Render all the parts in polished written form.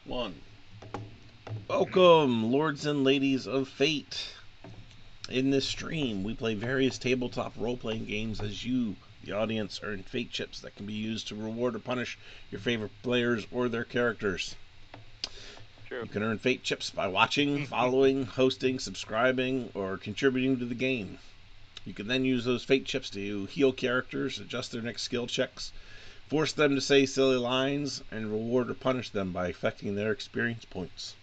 One. Welcome, lords and ladies of fate. In this stream, we play various tabletop role-playing games as you, the audience, earn fate chips that can be used to reward or punish your favorite players or their characters. True. You can earn fate chips by watching, following, hosting, subscribing, or contributing to the game. You can then use those fate chips to heal characters, adjust their next skill checks, force them to say silly lines, and reward or punish them by affecting their experience points.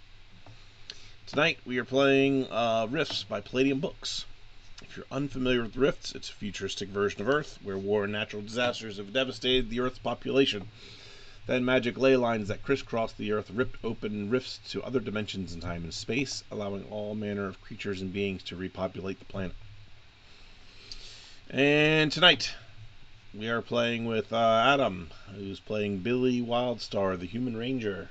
Tonight we are playing Rifts by Palladium Books. If you're unfamiliar with Rifts, it's a futuristic version of Earth where war and natural disasters have devastated the Earth's population. Then magic ley lines that crisscross the Earth ripped open rifts to other dimensions in time and space, allowing all manner of creatures and beings to repopulate the planet. And tonight we are playing with Adam, who's playing Billy Wildstar, the Human Ranger.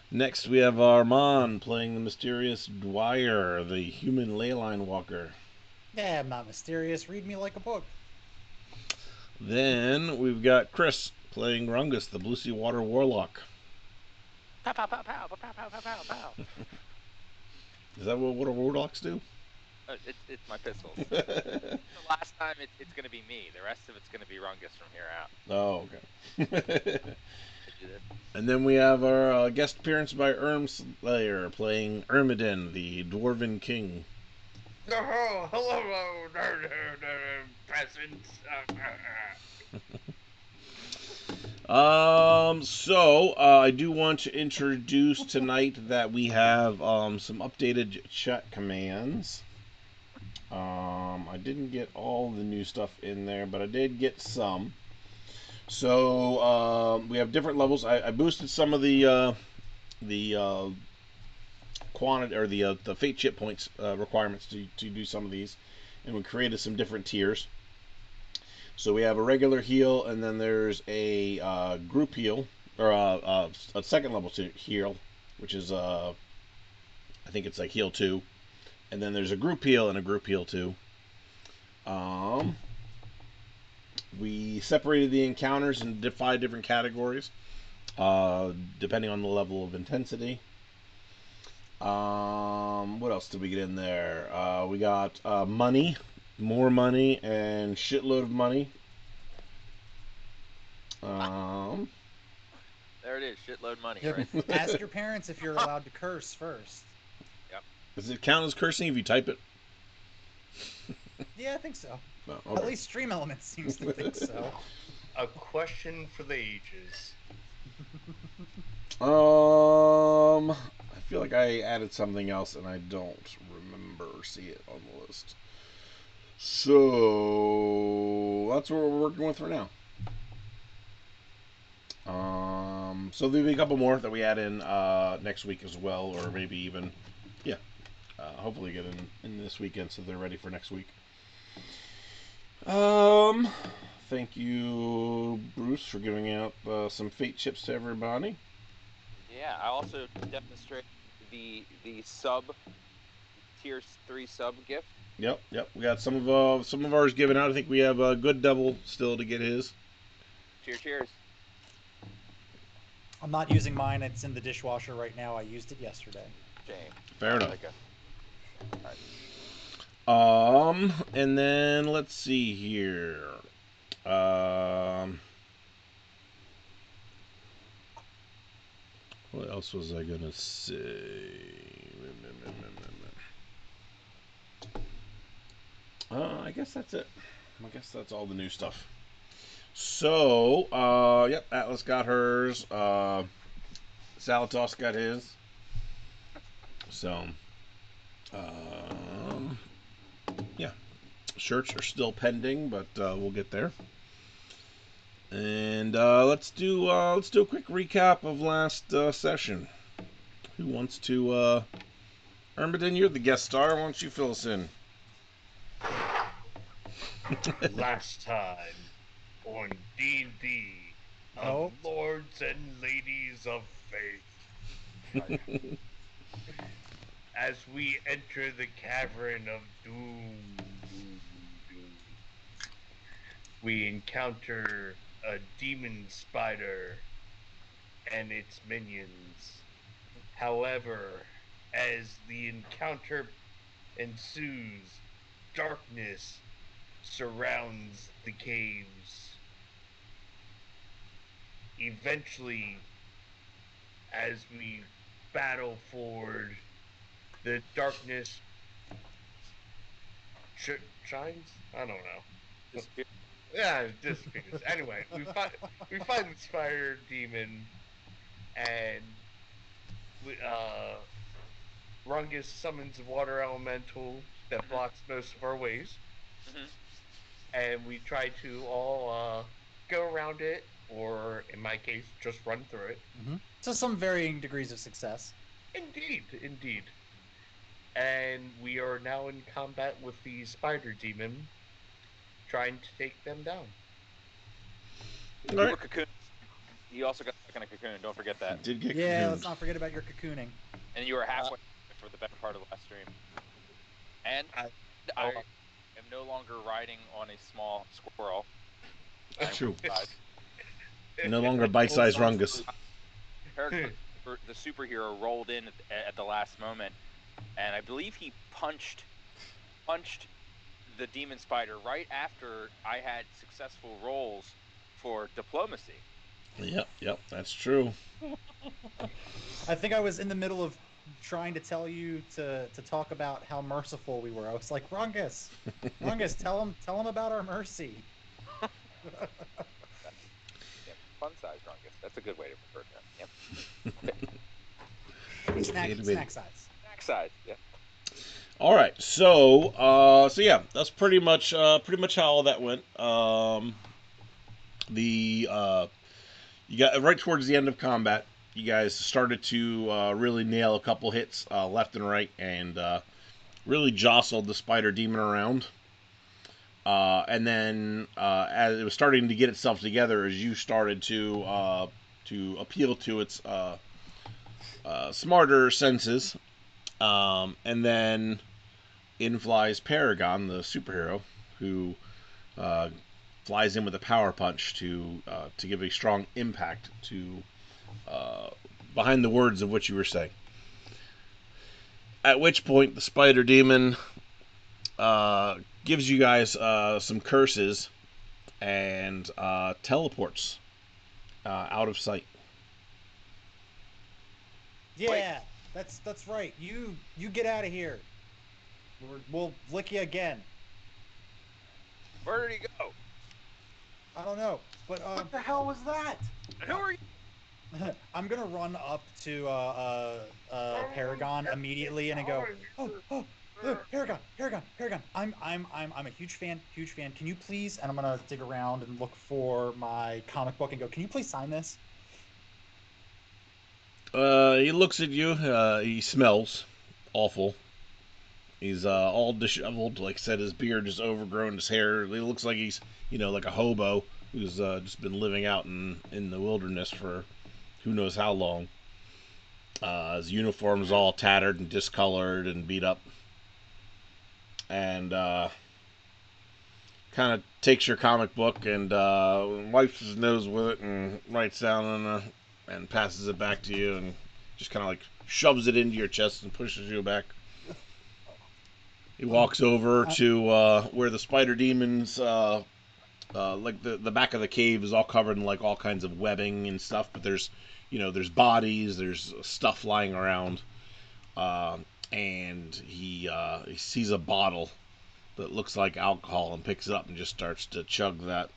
Next, we have Armand playing the mysterious Dwyer, the Human Leyline Walker. Yeah, I'm not mysterious. Read me like a book. Then we've got Chris playing Rungus, the Blue Sea Water Warlock. Pow, pow, pow, pow, pow, pow, pow, pow, pow. Is that what warlocks do? It's my pistols. The last time it's going to be me. The rest of it's going to be Rungus from here out. Oh, okay. And then we have our guest appearance by Slayer playing Ermidon, the Dwarven King. Oh, hello, peasants. I do want to introduce tonight that we have some updated chat commands. I didn't get all the new stuff in there, but I did get some. So we have different levels. I boosted some of the quantity or the fate chip points requirements to do some of these, and we created some different tiers. So we have a regular heal, and then there's a group heal or a second level heal, which is I think it's like heal 2, and then there's a group heal and a group heal 2. We separated the encounters into 5 different categories, depending on the level of intensity. What else did we get in there? We got money, more money, and shitload of money. There it is, shitload money. Yep. Right? Ask your parents if you're allowed to curse first. Yep. Does it count as cursing if you type it? Yeah, I think so. No, okay. At least Stream Elements seems to think so. A question for the ages. I feel like I added something else and I don't remember or see it on the list. So that's what we're working with for now. So there'll be a couple more that we add in next week as well, or maybe even, hopefully get in this weekend so they're ready for next week. Thank you, Bruce, for giving out some fate chips to everybody. Yeah, I also demonstrate the sub tier 3 sub gift. Yep. We got some of ours given out. I think we have a good double still to get his. Cheers. I'm not using mine. It's in the dishwasher right now. I used it yesterday. Shame. Fair enough. All right. And then let's see here. What else was I gonna say? I guess that's it. I guess that's all the new stuff. So, yep, Atlas got hers. Salatos got his. So, yeah, shirts are still pending, but we'll get there. And let's do a quick recap of last session. Who wants to? Ermiden, you're the guest star. Why don't you fill us in? Last time on D&D of Lords and Ladies of Faith. As we enter the cavern of doom, we encounter a demon spider and its minions. However, as the encounter ensues, darkness surrounds the caves. Eventually, as we battle forward, the darkness shines? I don't know. Disappear. Yeah, it disappears. Anyway, we find the spider demon, and Rungus summons a water elemental that blocks most of our ways. Mm-hmm. And we try to all go around it, or in my case, just run through it. Mm-hmm. To some varying degrees of success. Indeed. And we are now in combat with the spider demon, trying to take them down. You were cocoon. You also got stuck in a cocoon. Don't forget that. Did get Yeah, cocooned. let's not forget about your cocooning. And you were halfway for the better part of the last stream. And I am no longer riding on a small squirrel. That's true. No longer bite-sized Rungus. Paragon, the superhero, rolled in at the last moment, and I believe he punched the demon spider right after I had successful rolls for diplomacy. Yep, that's true. I think I was in the middle of trying to tell you to talk about how merciful we were. I was like, Rungus, tell him about our mercy. Fun size Rungus. That's a good way to refer to him. Yep. Snack size. Snack size. Yeah. All right, so yeah, that's pretty much how all that went. You got right towards the end of combat, you guys started to really nail a couple hits left and right, and really jostled the spider demon around. And then as it was starting to get itself together, as you started to appeal to its smarter senses, and then in flies Paragon, the superhero, who flies in with a power punch to give a strong impact to behind the words of what you were saying. At which point, the spider demon gives you guys some curses and teleports out of sight. Yeah, that's right. You get out of here. We'll lick you again. Where did he go? I don't know, but What the hell was that? Who are you? I'm gonna run up to Paragon immediately and I go, oh, Paragon. I'm a huge fan. Can you please? And I'm gonna dig around and look for my comic book and go, can you please sign this? He looks at you. He smells awful. He's all disheveled. Like I said, his beard is overgrown. His hair. He looks like he's, like a hobo who's just been living out in the wilderness for who knows how long. His uniform's all tattered and discolored and beat up. And kind of takes your comic book and wipes his nose with it and writes down on and passes it back to you and just kind of like shoves it into your chest and pushes you back. He walks over to where the spider demons, like the back of the cave is all covered in like all kinds of webbing and stuff, but there's bodies, there's stuff lying around, and he sees a bottle that looks like alcohol and picks it up and just starts to chug that.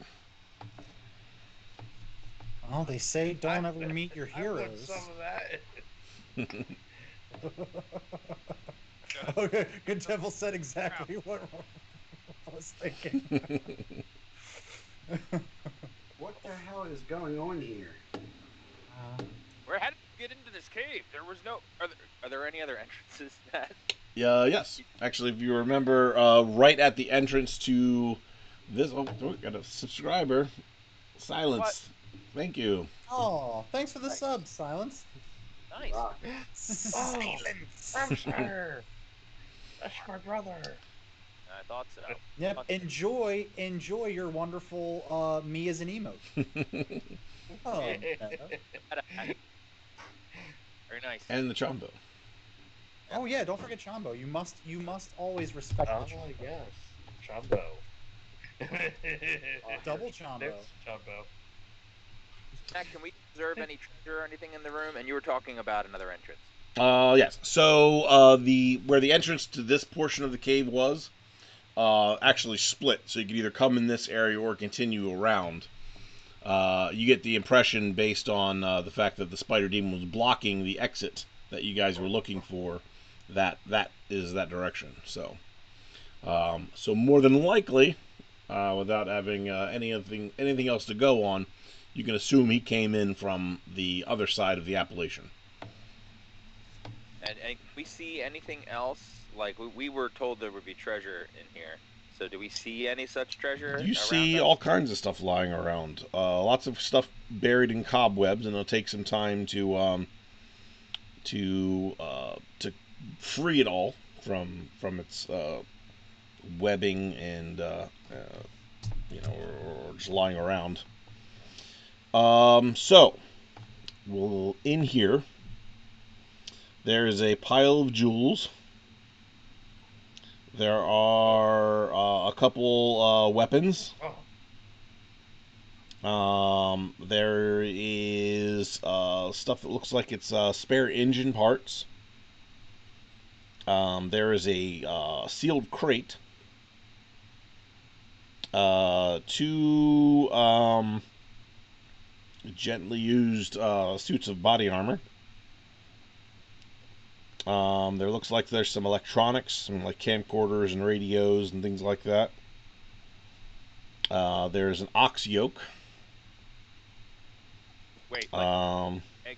Well, they say don't ever meet your I want heroes. some of that. Okay, Good Devil said exactly what I was thinking. What the hell is going on here? How did we get into this cave? There was no. Are there any other entrances, Matt? Yes. Actually, if you remember, right at the entrance to this. Oh, got a subscriber. Silence. What? Thank you. Oh, thanks for the sub, Silence. Nice. Rock. Silence. Sir, that's my brother. I thought so. Yep. Enjoy your wonderful me as an emote. Oh, Very nice. And the Chombo. oh yeah, don't forget Chombo. You must always respect the Chombo. Yes, Chombo. Double Chombo. There's Chombo. Matt, can we observe any treasure or anything in the room? And you were talking about another entrance. Yes. So where the entrance to this portion of the cave was, actually split. So you could either come in this area or continue around. You get the impression based on the fact that the spider demon was blocking the exit that you guys were looking for. That is that direction. So, so more than likely, without having anything else to go on, you can assume he came in from the other side of the Appalachian. And we see anything else? Like we were told there would be treasure in here. So do we see any such treasure? You see us? all kinds of stuff lying around. Lots of stuff buried in cobwebs, and it'll take some time to free it all from its webbing and or just lying around. So in here there is a pile of jewels. There are a couple weapons. There is stuff that looks like it's spare engine parts. There is a sealed crate. Two gently used suits of body armor. There looks like there's some electronics, some like camcorders and radios and things like that. There's an ox yoke. Wait, like egg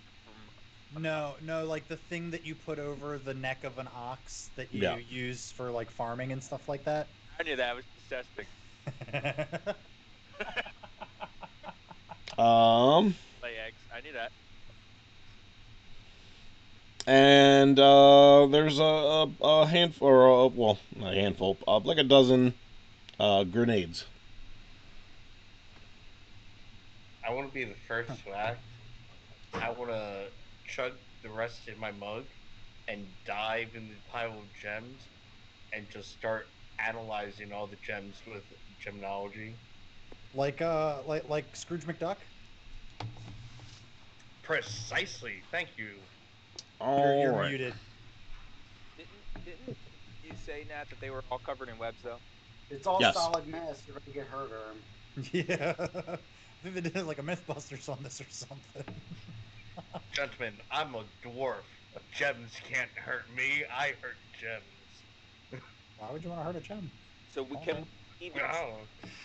from... No, like the thing that you put over the neck of an ox that you use for like farming and stuff like that. I knew that. I was disgusting. Lay eggs. I knew that. And there's a handful, or well, not a handful, like a dozen grenades. I want to be the first to act. I want to chug the rest in my mug and dive in the pile of gems and just start analyzing all the gems with gemology. Like Scrooge McDuck. Precisely. Thank you. You're Right. muted. Didn't you say, Nat, that they were all covered in webs, though? It's all Yes. solid mass. You're gonna get hurt, Yeah. I think they did like a Mythbusters on this or something. Gentlemen, I'm a dwarf. Gems can't hurt me. I hurt gems. Why would you want to hurt a gem? So we can even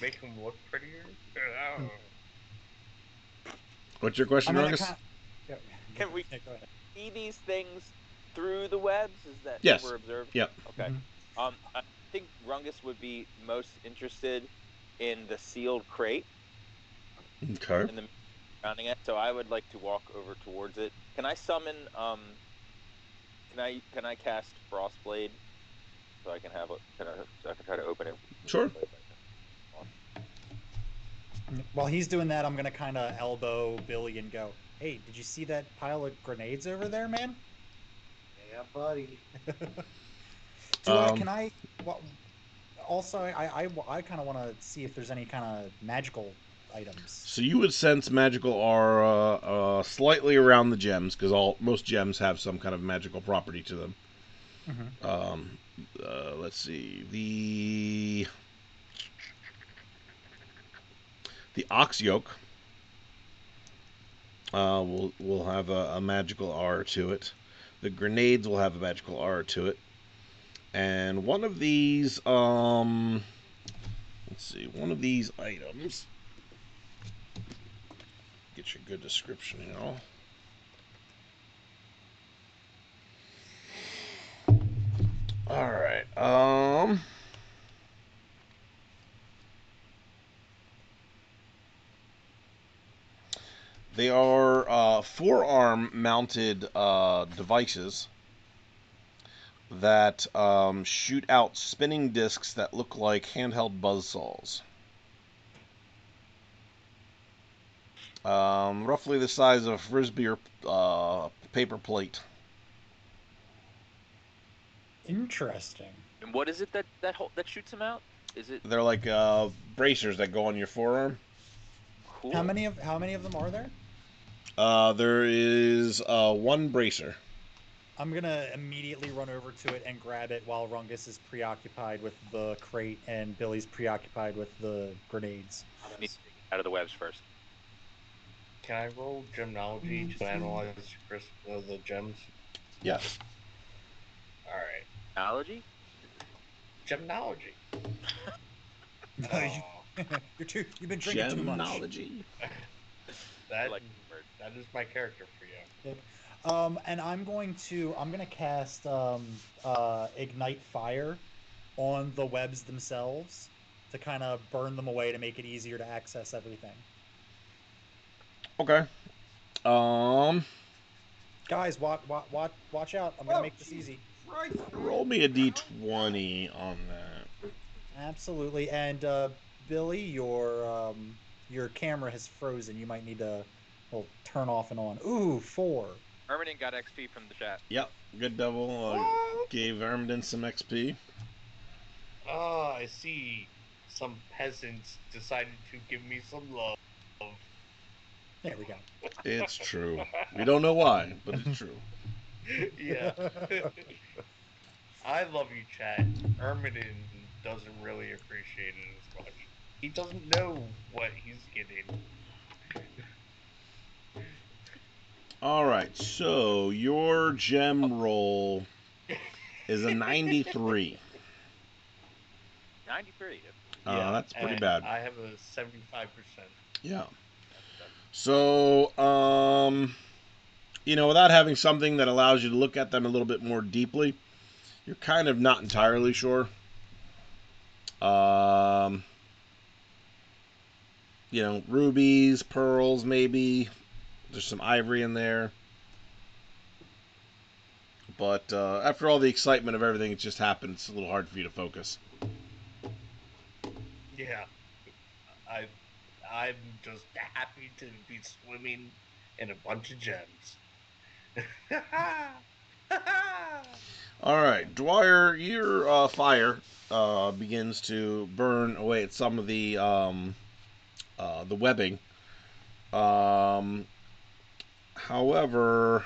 Make them look prettier. What's your question, Ruckus? Can we go ahead. see these things through the webs? Is that Yes. what we're observing? Yep. Okay. I think Rungus would be most interested in the sealed crate Okay. and the surrounding it. So I would like to walk over towards it. Can I summon? Can I cast Frostblade so I can have so I can try to open it? Sure. While he's doing that, I'm gonna kind of elbow Billy and go, "Hey, did you see that pile of grenades over there, man?" Yeah, buddy. Can I? Well, also, I kind of want to see if there's any kind of magical items. So you would sense magical aura slightly around the gems, because most gems have some kind of magical property to them. Let's see. The ox yoke will have a magical aura to it. The grenades will have a magical aura to it. And one of these, let's see, one of these items. Get you a good description, you know. All right. They are forearm-mounted devices that shoot out spinning discs that look like handheld buzzsaws. Roughly the size of a frisbee or paper plate. Interesting. And what is it that shoots him out? Is it They're like bracers that go on your forearm. cool? How many of them are there? There is one bracer. I'm gonna immediately run over to it and grab it while Rungus is preoccupied with the crate and Billy's preoccupied with the grenades. Out of the webs first. Can I roll gemology to analyze the gems? Yes. All right. Analogy? Gemology. You've been drinking too much. Gemology. That Like is my character for you. Yep. And I'm gonna cast ignite fire on the webs themselves to kind of burn them away to make it easier to access everything. Okay. Guys, watch out! I'm gonna make this easy. Right. Roll me a d20 on that. Absolutely. And Billy, your camera has frozen. You might need to turn off and on. Ooh, 4. Erminating got XP from the chat. Yep. Good double. Gave Ermden some XP. Oh, I see. Some peasants decided to give me some love. There we go. It's true. We don't know why, but it's true. Yeah. I love you, chat. Erminen doesn't really appreciate it as much. He doesn't know what he's getting. Alright, so your gem roll is a 93. 93. That's pretty bad. I have a 75%. Yeah. So, without having something that allows you to look at them a little bit more deeply, you're kind of not entirely sure. Rubies, pearls, maybe. There's some ivory in there. But after all the excitement of everything that just happened, it's a little hard for you to focus. Yeah. I'm just happy to be swimming in a bunch of gems. All right, Dwyer, your fire begins to burn away at some of the webbing. However,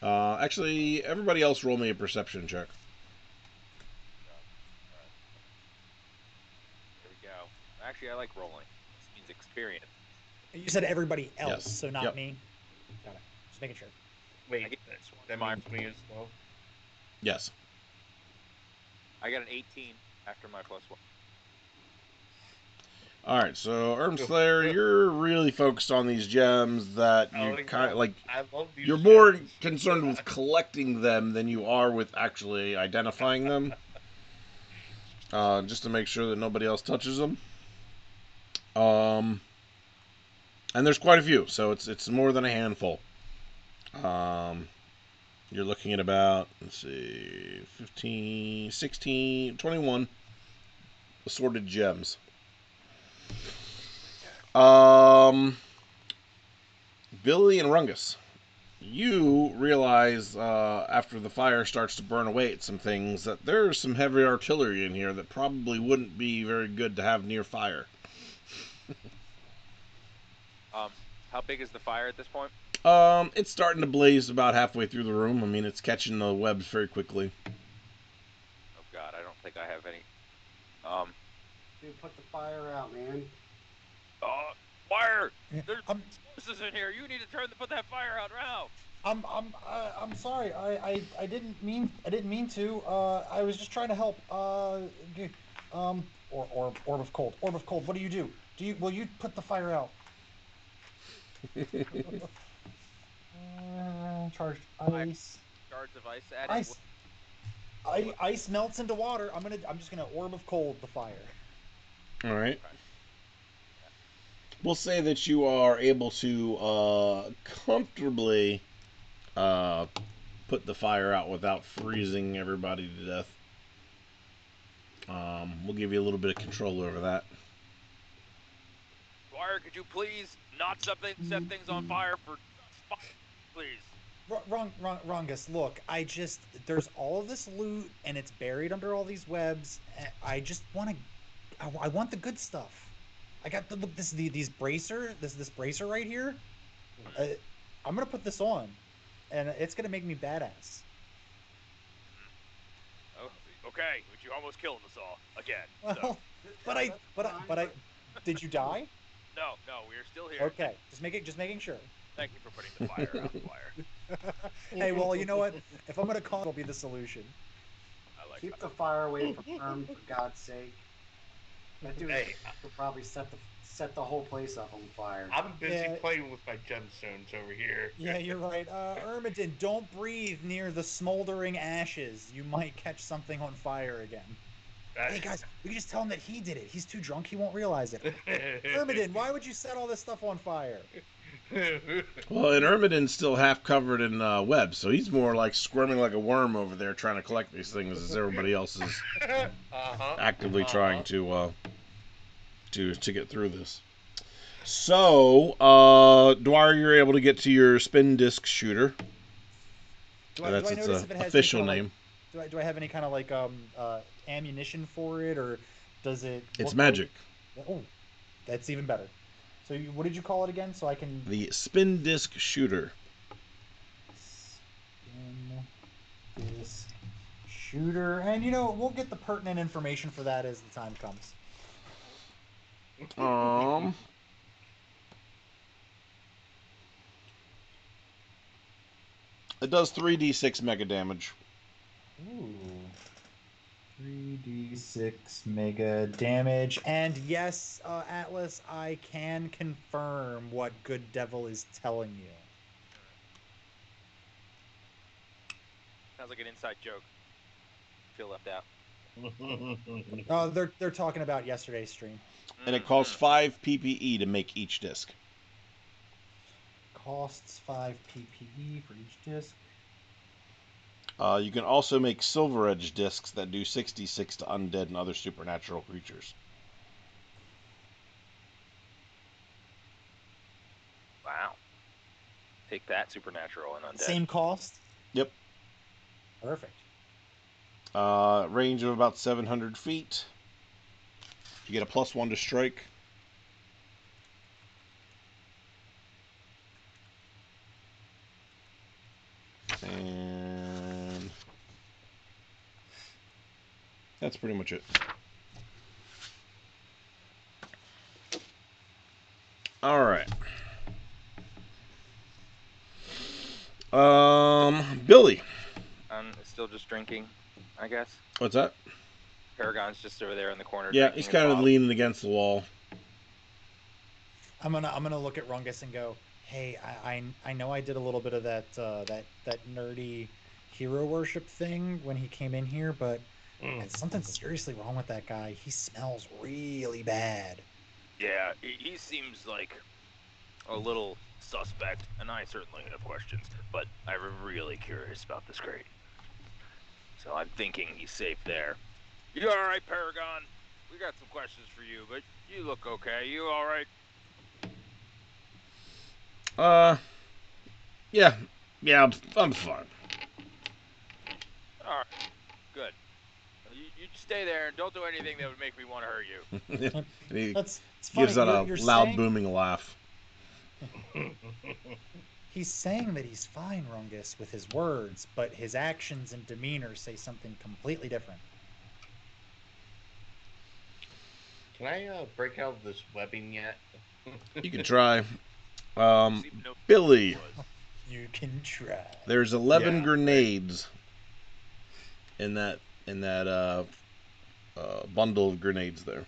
actually, everybody else roll me a perception check. There we go. Actually, I like rolling. This means experience. You said everybody else, Yes. so not Yep. me. Got it. Just making sure. Wait, that means me as well? Yes. I got an 18 after my +1. All right, so Ermslayer, you're really focused on these gems that you kind of like. I love these You're more gems. concerned with collecting them than you are with actually identifying them. just to make sure that nobody else touches them. And there's quite a few, so it's more than a handful. You're looking at about, let's see, 15, 16, 21 assorted gems. Billy and Rungus, you realize after the fire starts to burn away at some things that there's some heavy artillery in here that probably wouldn't be very good to have near fire. How big is the fire at this point? It's starting to blaze about halfway through the room. I mean, it's catching the webs very quickly. Oh God, I don't think I have any. Dude, put the fire out, man. Fire! There's explosives in here. You need to put that fire out now. I'm sorry. I didn't mean to. I was just trying to help. Orb of cold. Orb of cold. What do you do? Will you put the fire out? Charged ice. Shards of ice at it. Ice melts into water. I'm just gonna orb of cold the fire. All right. We'll say that you are able to comfortably put the fire out without freezing everybody to death. We'll give you a little bit of control over that. Dwyer, could you please not set things on fire for please? Rungus, look, there's all of this loot and it's buried under all these webs. I just want the good stuff. I got this bracer right here. I'm gonna put this on, and it's gonna make me badass. Oh, okay, but you almost killed us all again. Well, so. but I did you die? No, we're still here. Okay, just making sure. Thank you for putting the fire out, Dwyer. Hey, well, you know what? If I'm gonna call, it'll be the solution. I like Keep that. the fire away from Herm, for God's sake. That dude could probably set the whole place up on fire. I'm busy playing with my gemstones over here. Yeah, you're right. Ermidon, don't breathe near the smoldering ashes. You might catch something on fire again. Hey guys, we can just tell him that he did it. He's too drunk; he won't realize it. Ermidon, why would you set all this stuff on fire? Well, and Ermidon's still half covered in web, so he's more like squirming like a worm over there trying to collect these things as everybody else is actively trying to get through this. So, Dwyer, you're able to get to your spin disc shooter. That's its official name. Do I have any kind of like ammunition for it, or does it? It's magic. Oh, that's even better. So what did you call it again? So I can. The spin disc shooter. Spin disc shooter, and we'll get the pertinent information for that as the time comes. It does 3d6 mega damage. Ooh. 3d6 mega damage. And yes, Atlas, I can confirm what Good Devil is telling you. Sounds like an inside joke. Feel left out. Oh, they're talking about yesterday's stream. And it costs 5 PPE to make each disc. Costs 5 PPE for each disc. You can also make Silver Edge discs that do 66 to undead and other supernatural creatures. Wow. Take that, supernatural and undead. Same cost? Yep. Perfect. Range of about 700 feet. You get a +1 to strike. And that's pretty much it. All right. Billy. I'm still just drinking, I guess. What's that? Paragon's just over there in the corner. Yeah, he's kind of leaning against the wall. I'm gonna look at Rungus and go, hey, I know I did a little bit of that nerdy hero worship thing when he came in here, but And something's seriously wrong with that guy. He smells really bad. Yeah, he seems like a little suspect, and I certainly have questions, but I'm really curious about this crate. So I'm thinking he's safe there. You all right, Paragon? We got some questions for you, but you look okay. You all right? Yeah, I'm fine. All right, good. You stay there and don't do anything that would make me want to hurt you. And he It's funny. gives out a You're loud, saying booming laugh. he's saying that he's fine, Rungus, with his words, but his actions and demeanor say something completely different. Can I break out this webbing yet? You can try. See, no, Billy, was. You can try. there's 11 Yeah, grenades in that bundle of grenades there.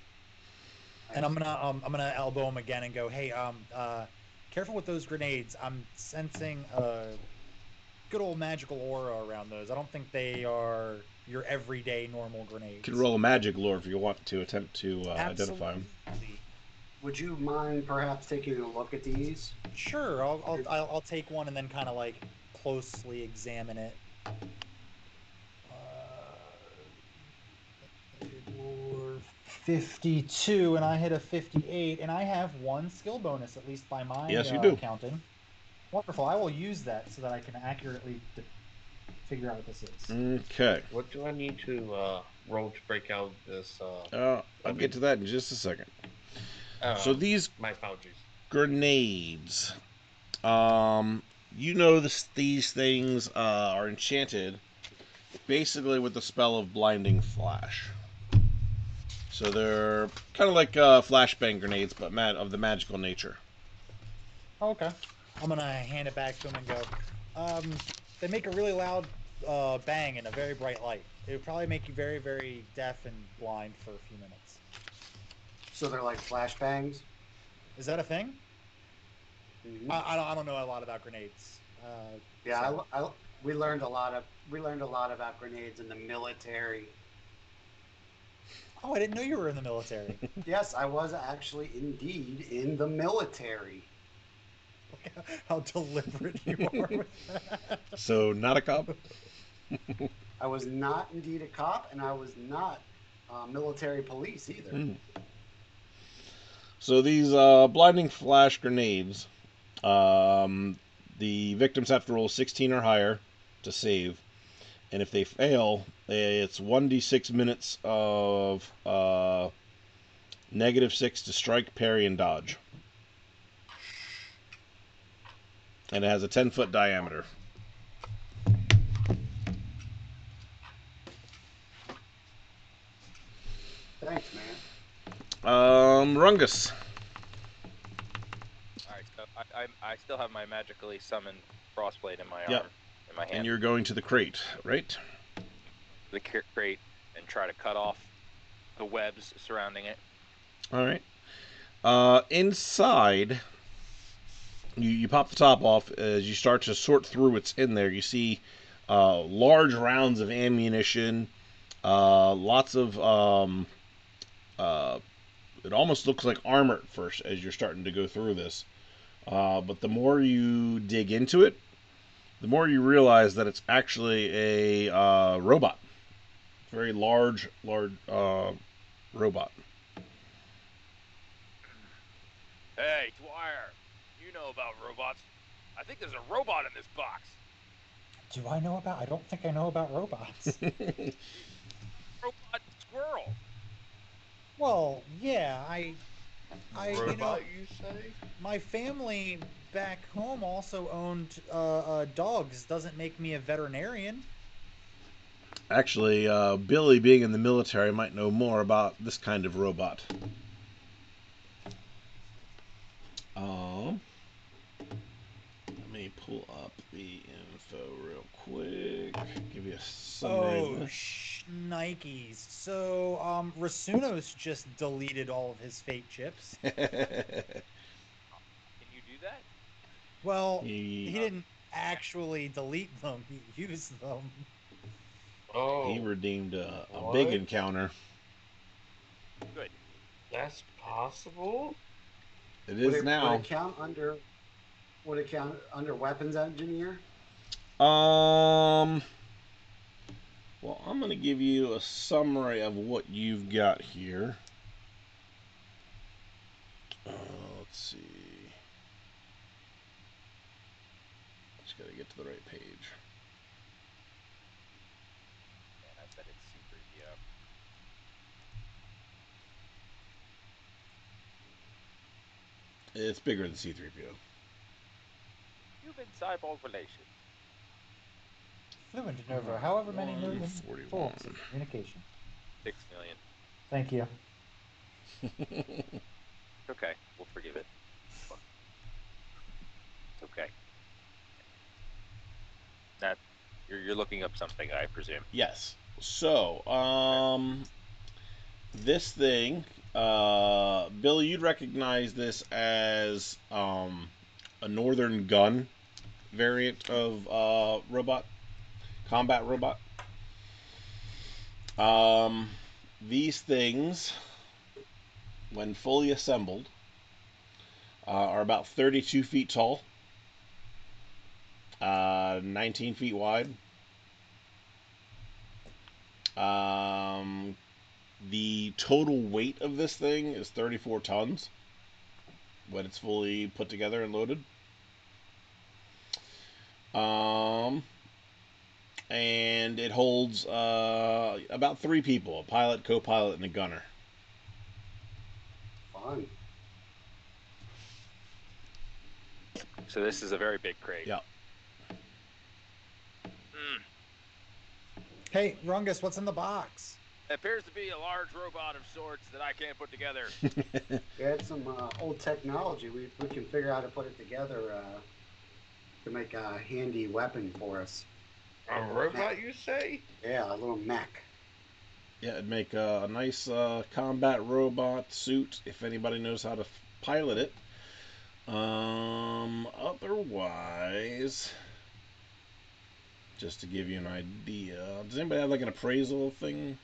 And I'm gonna elbow him again and go, hey, careful with those grenades. I'm sensing a good old magical aura around those. I don't think they are your everyday normal grenades. You can roll a magic lore if you want to attempt to identify them. Absolutely. Would you mind perhaps taking a look at these? Sure, I'll take one and then kind of like closely examine it. 52, and I hit a 58, and I have one skill bonus, at least by my Yes, you do. counting. Wonderful. I will use that so that I can accurately figure out what this is. Okay. What do I need to roll to break out this? I'll get to that in just a second. So these my apologies. grenades, you know these things are enchanted basically with the spell of blinding flash. So they're kind of like flashbang grenades, but of the magical nature. Okay. I'm gonna hand it back to him and go. They make a really loud bang in a very bright light. It would probably make you very, very deaf and blind for a few minutes. So they're like flashbangs. Is that a thing? Mm-hmm. I don't know a lot about grenades. Yeah, we learned a lot about grenades in the military. Oh, I didn't know you were in the military. Yes, I was actually indeed in the military. Look how deliberate you are with that. So not a cop. I was not indeed a cop, and I was not military police either. So these blinding flash grenades, the victims have to roll 16 or higher to save, and if they fail, it's 1d6 minutes of -6 to strike, parry, and dodge. And it has a 10-foot diameter. Thanks, man. Rungus. All right, so I still have my magically summoned crossblade in my Yep. arm, in my hand. And you're going to the crate, right? The crate and try to cut off the webs surrounding it. All right. Inside, you pop the top off. As you start to sort through what's in there, you see large rounds of ammunition, lots of it almost looks like armor at first as you're starting to go through this. But the more you dig into it, the more you realize that it's actually a robot. Very large robot. Hey, Dwyer, you know about robots. I think there's a robot in this box. Do I know about? I don't think I know about robots. Robot squirrel. Well, yeah, Robot, you say? my family back home also owned dogs. Doesn't make me a veterinarian. Actually, Billy, being in the military, might know more about this kind of robot. Let me pull up the info real quick. Give you a summary of this. Nikes. So, Rasunos just deleted all of his fate chips. Can you do that? Well, he didn't actually delete them. He used them. Oh, He redeemed a what? big encounter. Good. That's possible? It Would is it now. count under? Would it count under weapons engineer? Well, I'm going to give you a summary of what you've got here. Let's see. Just got to get to the right page. Man, I bet it's C3PO. It's bigger than C3PO. Human cyborg relations. Fluent in over however many million 41. forms of communication. 6 million. Thank you. Okay, we'll forgive it. It's okay. That you're looking up something, I presume. Yes. So, this thing, Billy, you'd recognize this as a northern gun variant of combat robot. These things, when fully assembled, are about 32 feet tall, 19 feet wide. The total weight of this thing is 34 tons when it's fully put together and loaded. And it holds about 3 people: a pilot, co-pilot, and a gunner. Fun. So this is a very big crate. Yeah. Hey, Rungus, what's in the box? It appears to be a large robot of sorts that I can't put together. We had some old technology. We can figure out how to put it together to make a handy weapon for us. A robot, you say? Yeah, a little mech. Yeah, it'd make a nice combat robot suit if anybody knows how to pilot it. Otherwise, just to give you an idea, does anybody have like an appraisal thing?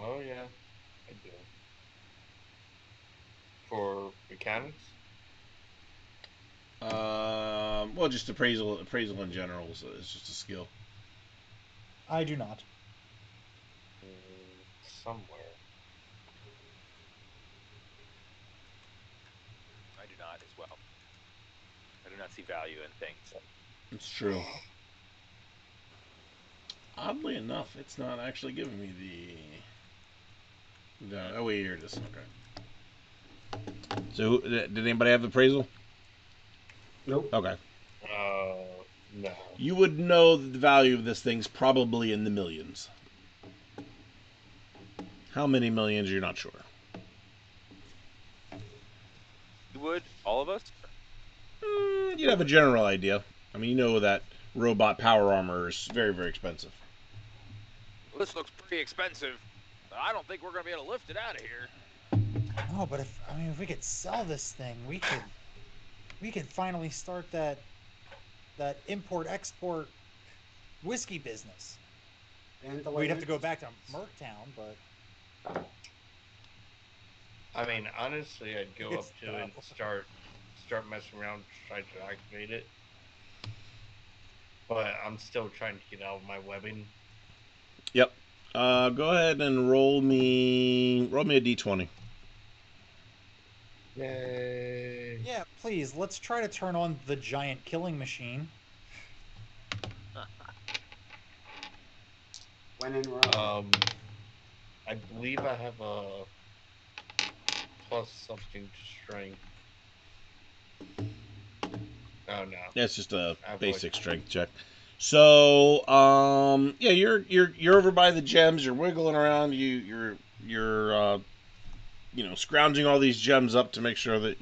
Oh, yeah. I do. For mechanics? Well, just appraisal in general is just a skill. I do not. Somewhere. I do not as well. I do not see value in things. It's true. Oddly enough, it's not actually giving me the. Oh wait, here it is. Okay. So, did anybody have the appraisal? Nope. Okay. No. You would know that the value of this thing's probably in the millions. How many millions, you're not sure. You would? All of us? You'd have a general idea. I mean, you know that robot power armor is very, very expensive. Well, this looks pretty expensive. But I don't think we're going to be able to lift it out of here. No, but if we could sell this thing, we could finally start that import-export whiskey business. And We'd have to go back to Merktown, but I mean, honestly, I'd go up to it and No. start messing around, try to activate it. But I'm still trying to get out of my webbing. Yep. Go ahead and roll me a d20. Yay! yeah, please, let's try to turn on the giant killing machine. When in Rome. I believe I have a plus something to strength. Oh no. That's just a Avoid. basic strength check. So, yeah, you're over by the gems. You're wiggling around. You're scrounging all these gems up to make sure that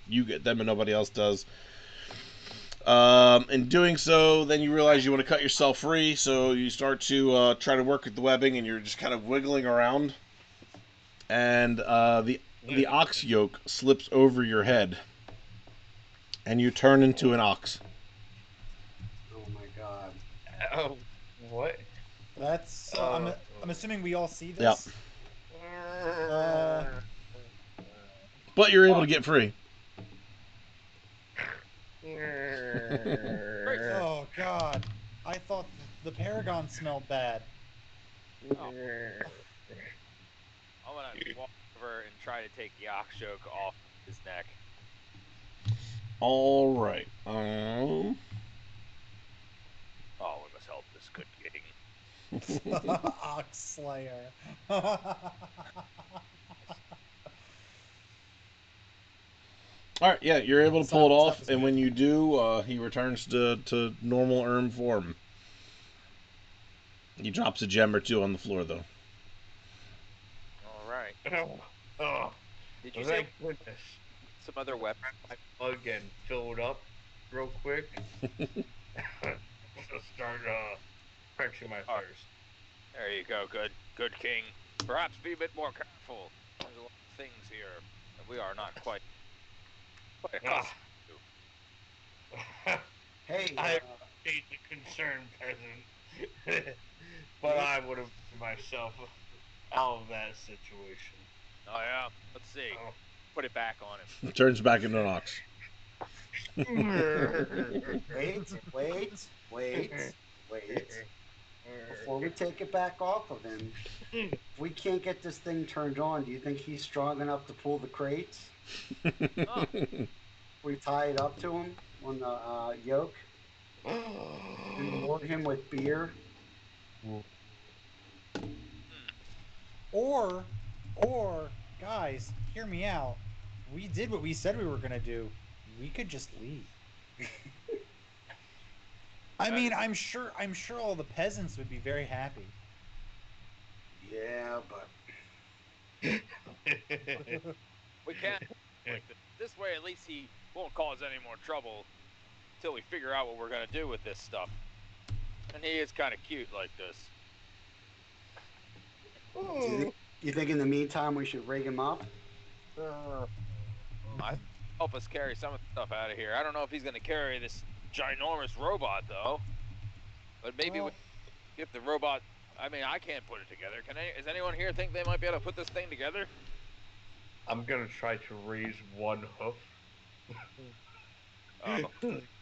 you get them and nobody else does. In doing so, then you realize you want to cut yourself free, so you start to try to work with the webbing, and you're just kind of wiggling around. And the ox yoke slips over your head, and you turn into an ox. Oh my god. Oh, What? That's. I'm assuming we all see Yep. this. Uh, But you're able to get free. Oh God! I thought the Paragon smelled bad. I'm gonna walk over and try to take the ox yoke off his neck. All right. Oh, we must help this good king. Ox Slayer. All right. Yeah, you're able to pull it That off, was and good. when you do, he returns to normal Erm form. He drops a gem or two on the floor, though. All right. Oh, Did you say thank goodness. some other weapon? My mug and fill it up real quick. Just start quenching my thirst. There you go, good king. Perhaps be a bit more careful. There's a lot of things here that we are not quite accustomed to. Hey, I hate the concerned peasant, but I would have put myself out of that situation. Oh yeah, let's see. Oh. Put it back on him. Turns back into an ox. wait. Before we take it back off of him, if we can't get this thing turned on, do you think he's strong enough to pull the crates? Oh. We tie it up to him on the yoke, reward him with beer. Or, guys, hear me out. We did what we said we were gonna do. We could just leave. I mean, I'm sure all the peasants would be very happy. Yeah, but We can't like this way. At least he won't cause any more trouble until we figure out what we're gonna do with this stuff. And he is kind of cute like this. you think in the meantime we should rig him up? I help us carry some of the stuff out of here. I don't know if he's gonna carry this ginormous robot though. But maybe if the robot, I mean, I can't put it together. Does anyone here think they might be able to put this thing together? I'm gonna try to raise one hoof. Oh.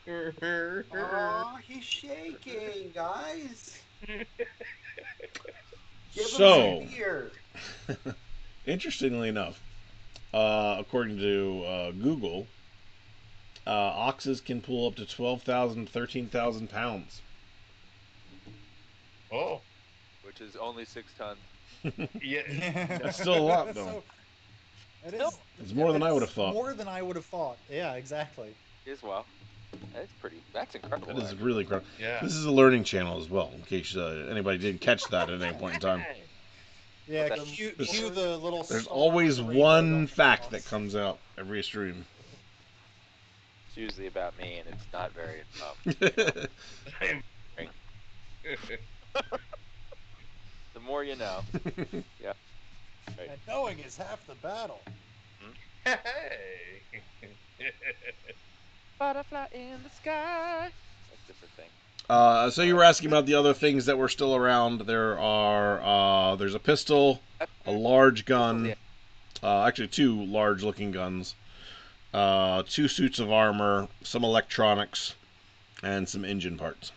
Oh, he's shaking, guys. Give him So, some beer. interestingly enough, according to Google, oxes can pull up to 12,000, 13,000 pounds. Oh, Which is only 6 tons. yeah. That's still a lot, though. So, it Still, is. It's more than I would have It's thought. more than I would have thought. Yeah, exactly. as well. That's incredible. That is actually. really incredible. Yeah. This is a learning channel as well, in case anybody didn't catch that at any point in time. Yeah, But cue the little. There's star always of the rainbow one going fact across. that comes out every stream. It's usually about me, and it's not very. The more you know. Yeah. Right. And knowing is half the battle. Hey. Butterfly in the sky. That's a different thing. So you were asking about the other things that were still around. There's a pistol, a large gun, actually two large-looking guns, two suits of armor, some electronics, and some engine parts.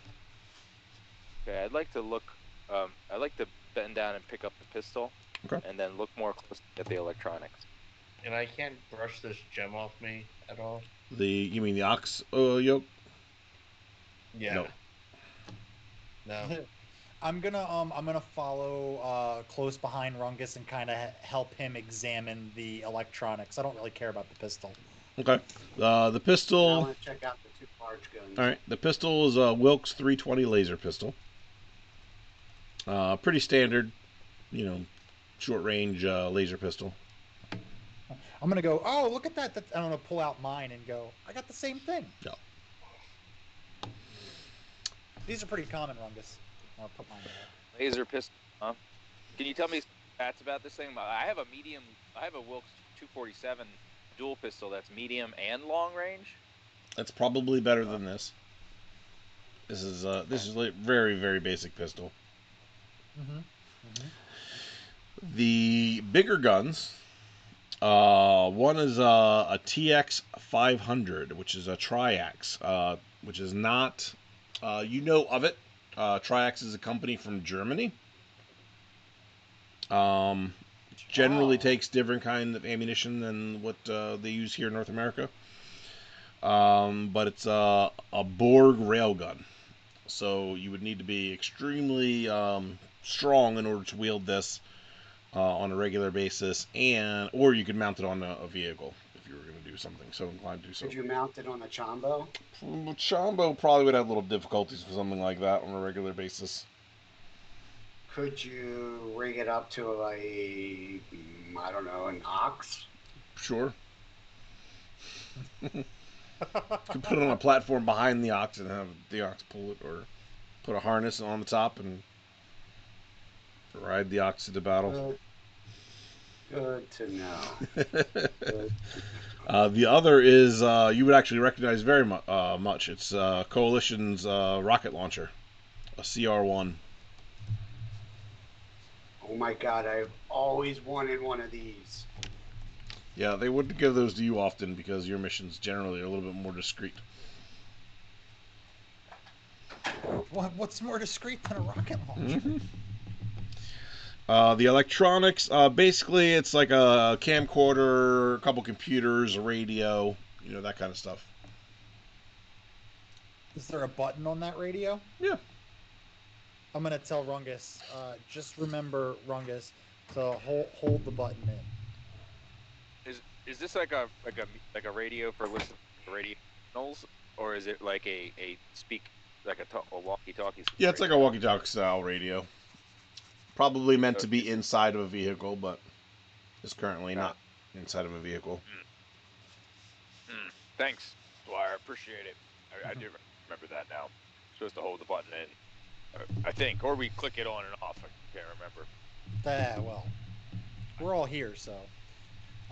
Okay, I'd like to look. I'd like to bend down and pick up the pistol, Okay. and then look more closely at the electronics. And I can't brush this gem off me at all. You mean the ox yoke? Yeah. No. I'm gonna follow close behind Rungus and kind of help him examine the electronics. I don't really care about the pistol. Okay. The I pistol. want to check out the two large guns. All right. The pistol is a Wilkes 320 laser pistol. Pretty standard, short range laser pistol. I'm gonna go. Oh, look at that! I'm gonna pull out mine and go. I got the same thing. Yeah. These are pretty common, Rungus. I'll put mine there. Laser pistol. Huh? Can you tell me stats about this thing? I have a Wilkes 247 dual pistol that's medium and long range. That's probably better than this. This is like very very basic pistol. Mm-hmm. The bigger guns. One is a TX 500, which is a Triax, which is not, you know of it. Triax is a company from Germany. Generally Oh. takes different kind of ammunition than what they use here in North America. But it's a Borg railgun. So you would need to be extremely strong in order to wield this on a regular basis, or you could mount it on a vehicle if you were going to do something so inclined to do so. Could you mount it on a Chombo? Chambo probably would have little difficulties for something like that on a regular basis. Could you rig it up to I don't know, an ox? Sure. Could put it on a platform behind the ox and have the ox pull it, or put a harness on the top and ride the ox to battle. Good to know. Good. The other is you would actually recognize very much. It's Coalition's rocket launcher, a CR1. Oh my God, I've always wanted one of these. Yeah, they wouldn't give those to you often because your missions generally are a little bit more discreet. What's more discreet than a rocket launcher? Mm-hmm. The electronics, basically, it's like a camcorder, a couple computers, a radio, that kind of stuff. Is there a button on that radio? Yeah. I'm gonna tell Rungus. Just remember, Rungus, to hold the button in. Is this like a radio for listening to radio signals, or is it like a walkie-talkie? Yeah, it's like a walkie-talkie style radio. Probably meant So to be inside of a vehicle, but is currently not inside of a vehicle. Thanks, Dwyer. Appreciate it. I do remember that now. Supposed to hold the button in, I think, or we click it on and off. I can't remember. Well, we're all here, so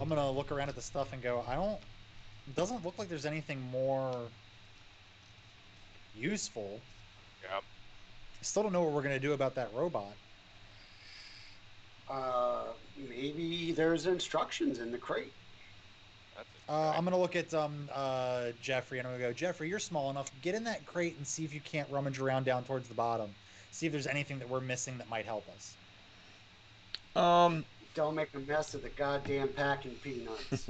I'm gonna look around at the stuff and go. It doesn't look like there's anything more useful. Yeah. I still don't know what we're gonna do about that robot. Maybe there's instructions in the crate. I'm gonna look at Jeffrey, and I'm gonna go, Jeffrey, you're small enough. Get in that crate and see if you can't rummage around down towards the bottom. See if there's anything that we're missing that might help us. Don't make a mess of the goddamn packing peanuts.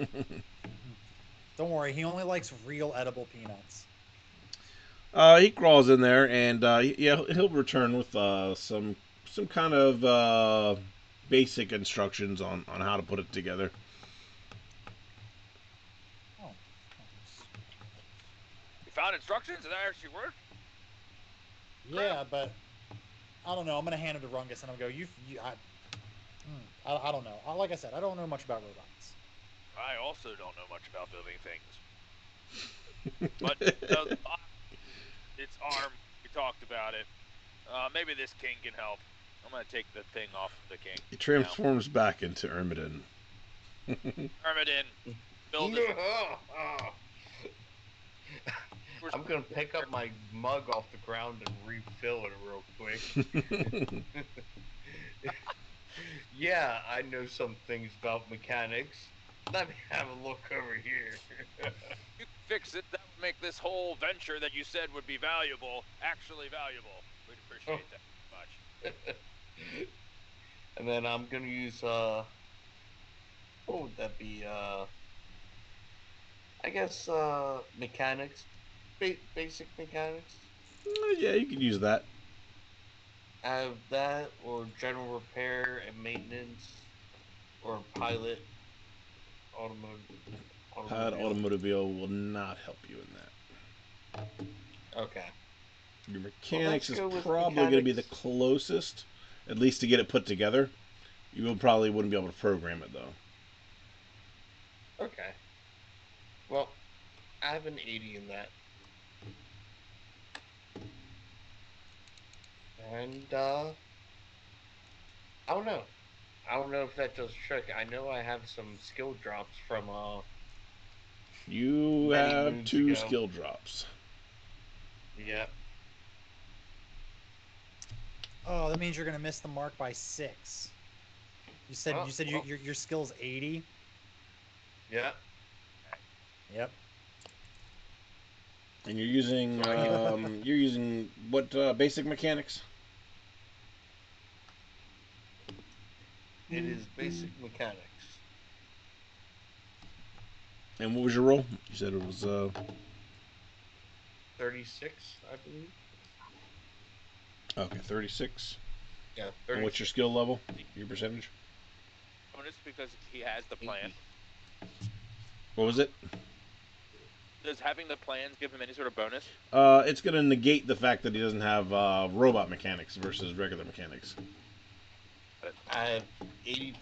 Don't worry, he only likes real edible peanuts. He crawls in there, and yeah, he'll return with some kind of basic instructions on how to put it together. Oh. You found instructions and that actually worked? Yeah, but I don't know. I'm gonna hand it to Rungus, and I'm gonna go. I don't know. Like I said, I don't know much about robots. I also don't know much about building things. But its arm, we talked about it. Maybe this king can help. I'm gonna take the thing off the king. He transforms back into Ermidon. Ermidon, build it. I'm gonna pick up my mug off the ground and refill it real quick. Yeah, I know some things about mechanics. Let me have a look over here. You fix it, that would make this whole venture that you said would be valuable actually valuable. We'd appreciate that much. And then I'm gonna use what would that be? I guess mechanics, basic mechanics. Yeah, you could use that. I have that, or general repair and maintenance, or pilot Pilot automobile will not help you in that. Okay. Your mechanics is go with probably going to be the mechanics. closest, at least to get it put together. You probably wouldn't be able to program it though. Okay. Well, I have an 80 in that. And I don't know. I don't know if that does trick. I know I have some skill drops from You many have moons 2 ago. skill drops. Yeah. Oh, that means you're gonna miss the mark by 6. You said Well. your skill's 80. Yeah. Yep. And you're using what basic mechanics? It is basic mechanics. And what was your roll? You said it was 36, I believe. okay, 36. Yeah, And 36. what's your skill level? Your percentage? Bonus because he has the plan. What was it? Does having the plans give him any sort of bonus? It's gonna negate the fact that he doesn't have robot mechanics versus regular mechanics. I have 80%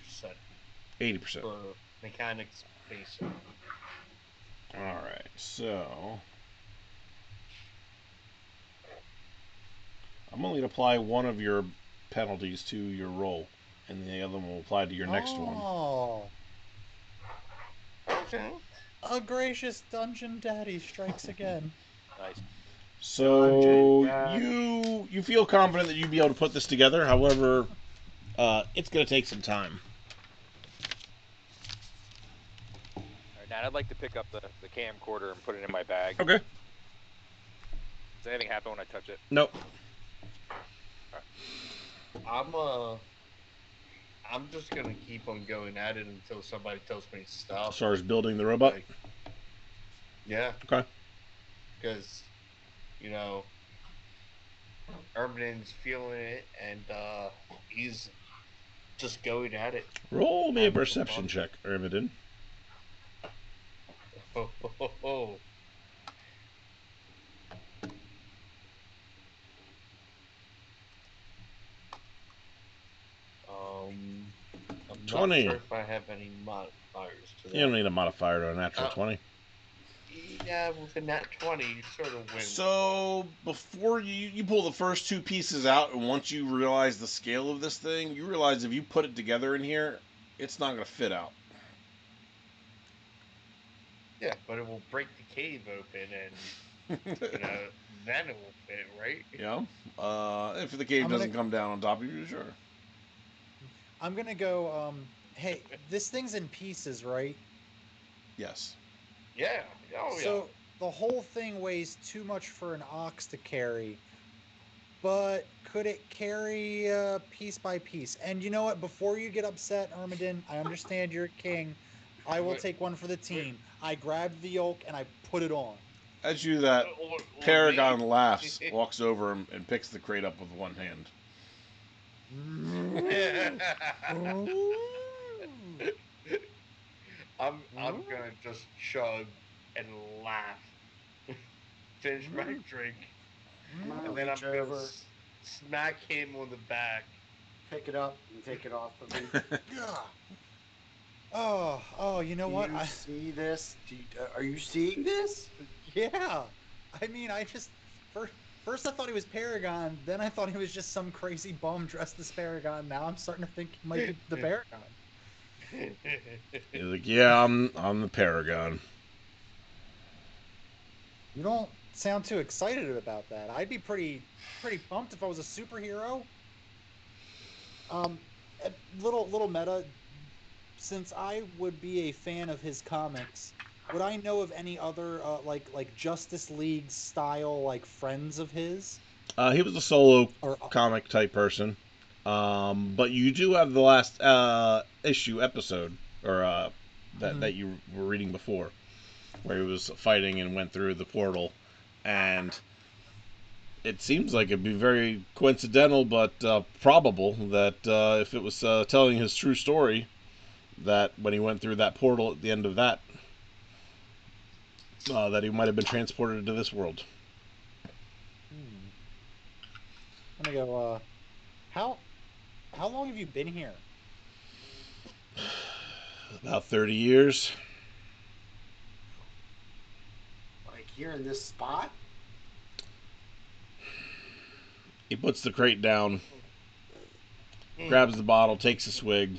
80%. for mechanics basic. All right, so I'm only gonna apply one of your penalties to your roll, and the other one will apply to your next one. Oh, Okay. a gracious dungeon daddy strikes again. Nice. So Dungeon you feel confident that you'd be able to put this together. However, it's gonna take some time. All right, now I'd like to pick up the camcorder and put it in my bag. Okay. Does anything happen when I touch it? Nope. I'm just gonna keep on going at it until somebody tells me to stop. As far as building the robot. Like, yeah. Okay. Because, Urban's feeling it, and he's just going at it. Roll me a Having some perception fun. check, Ermidin. Ho, ho, ho, ho. I'm 20. not sure if I have any modifiers to that. You don't need a modifier to a natural 20. Yeah, with a nat 20, you sort of win. So before you pull the first two pieces out, and once you realize the scale of this thing, you realize if you put it together in here, it's not going to fit out. Yeah, but it will break the cave open, and then it will fit, right? Yeah. If the cave doesn't come down on top of you, sure. I'm gonna go. Hey, this thing's in pieces, right? Yes. Yeah. Oh, So the whole thing weighs too much for an ox to carry. But could it carry piece by piece? And you know what? Before you get upset, Armadin, I understand you're king. I will take one for the team. I grabbed the yoke and I put it on. As you do that, Or Paragon me? laughs, walks over, and picks the crate up with one hand. I'm gonna just chug and laugh, finish my drink, I'm gonna and then I'm reach gonna over, smack him on the back. pick it up, and take it off of him. Oh, you know Do what? you see this? Are you seeing this? Yeah. I mean, first I thought he was Paragon, then I thought he was just some crazy bum dressed as Paragon. Now I'm starting to think he might be the Paragon. He's like, yeah, I'm the Paragon. You don't sound too excited about that. I'd be pretty pumped if I was a superhero. A little meta. Since I would be a fan of his comics, would I know of any other like Justice League style like friends of his? He was a solo Or comic type person. But you do have the last issue episode, or that you were reading before, where he was fighting and went through the portal, and it seems like it'd be very coincidental, but probable that if it was telling his true story, that when he went through that portal at the end of that, that he might have been transported to this world. I'm gonna go. How long have you been here? About 30 years. Like here in this spot? He puts the crate down, grabs the bottle, takes a swig.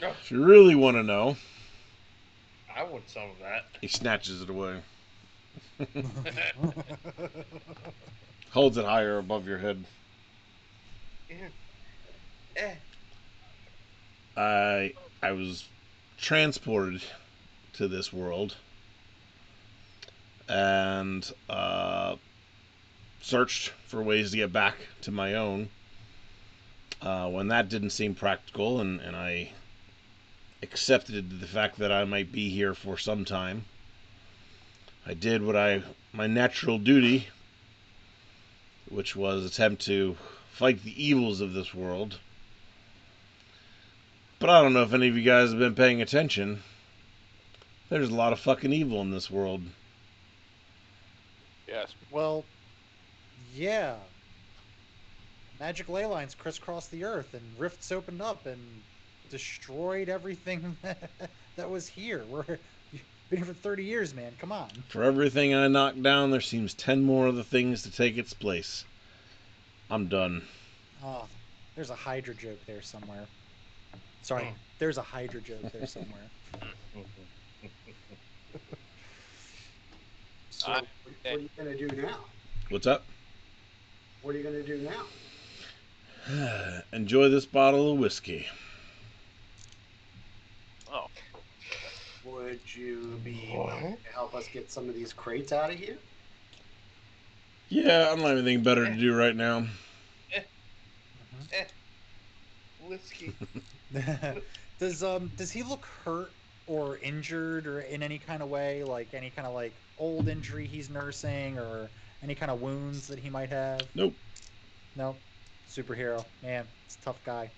If you really want to know, I want some of that. he snatches it away. Holds it higher above your head. I was transported to this world and searched for ways to get back to my own. When that didn't seem practical, and I accepted the fact that I might be here for some time, I did my natural duty, which was attempt to fight the evils of this world. But I don't know if any of you guys have been paying attention. There's a lot of fucking evil in this world. Yes. Well, yeah. Magic ley lines crisscrossed the earth, and rifts opened up and destroyed everything that was here. We're been here for 30 years, man. Come on. For everything I knock down, there seems 10 more of the things to take its place. I'm done. Oh, there's a Hydra joke there somewhere. Sorry, there's a Hydra joke there somewhere. So, what are you going to do now? What's up? What are you going to do now? Enjoy this bottle of whiskey. Oh. Would you be willing to help us get some of these crates out of here? Yeah, I don't have anything better to do right now. Whiskey. Does he look hurt or injured or in any kind of way, like any kind of like old injury he's nursing or any kind of wounds that he might have? Nope. Nope. Superhero, man, it's a tough guy.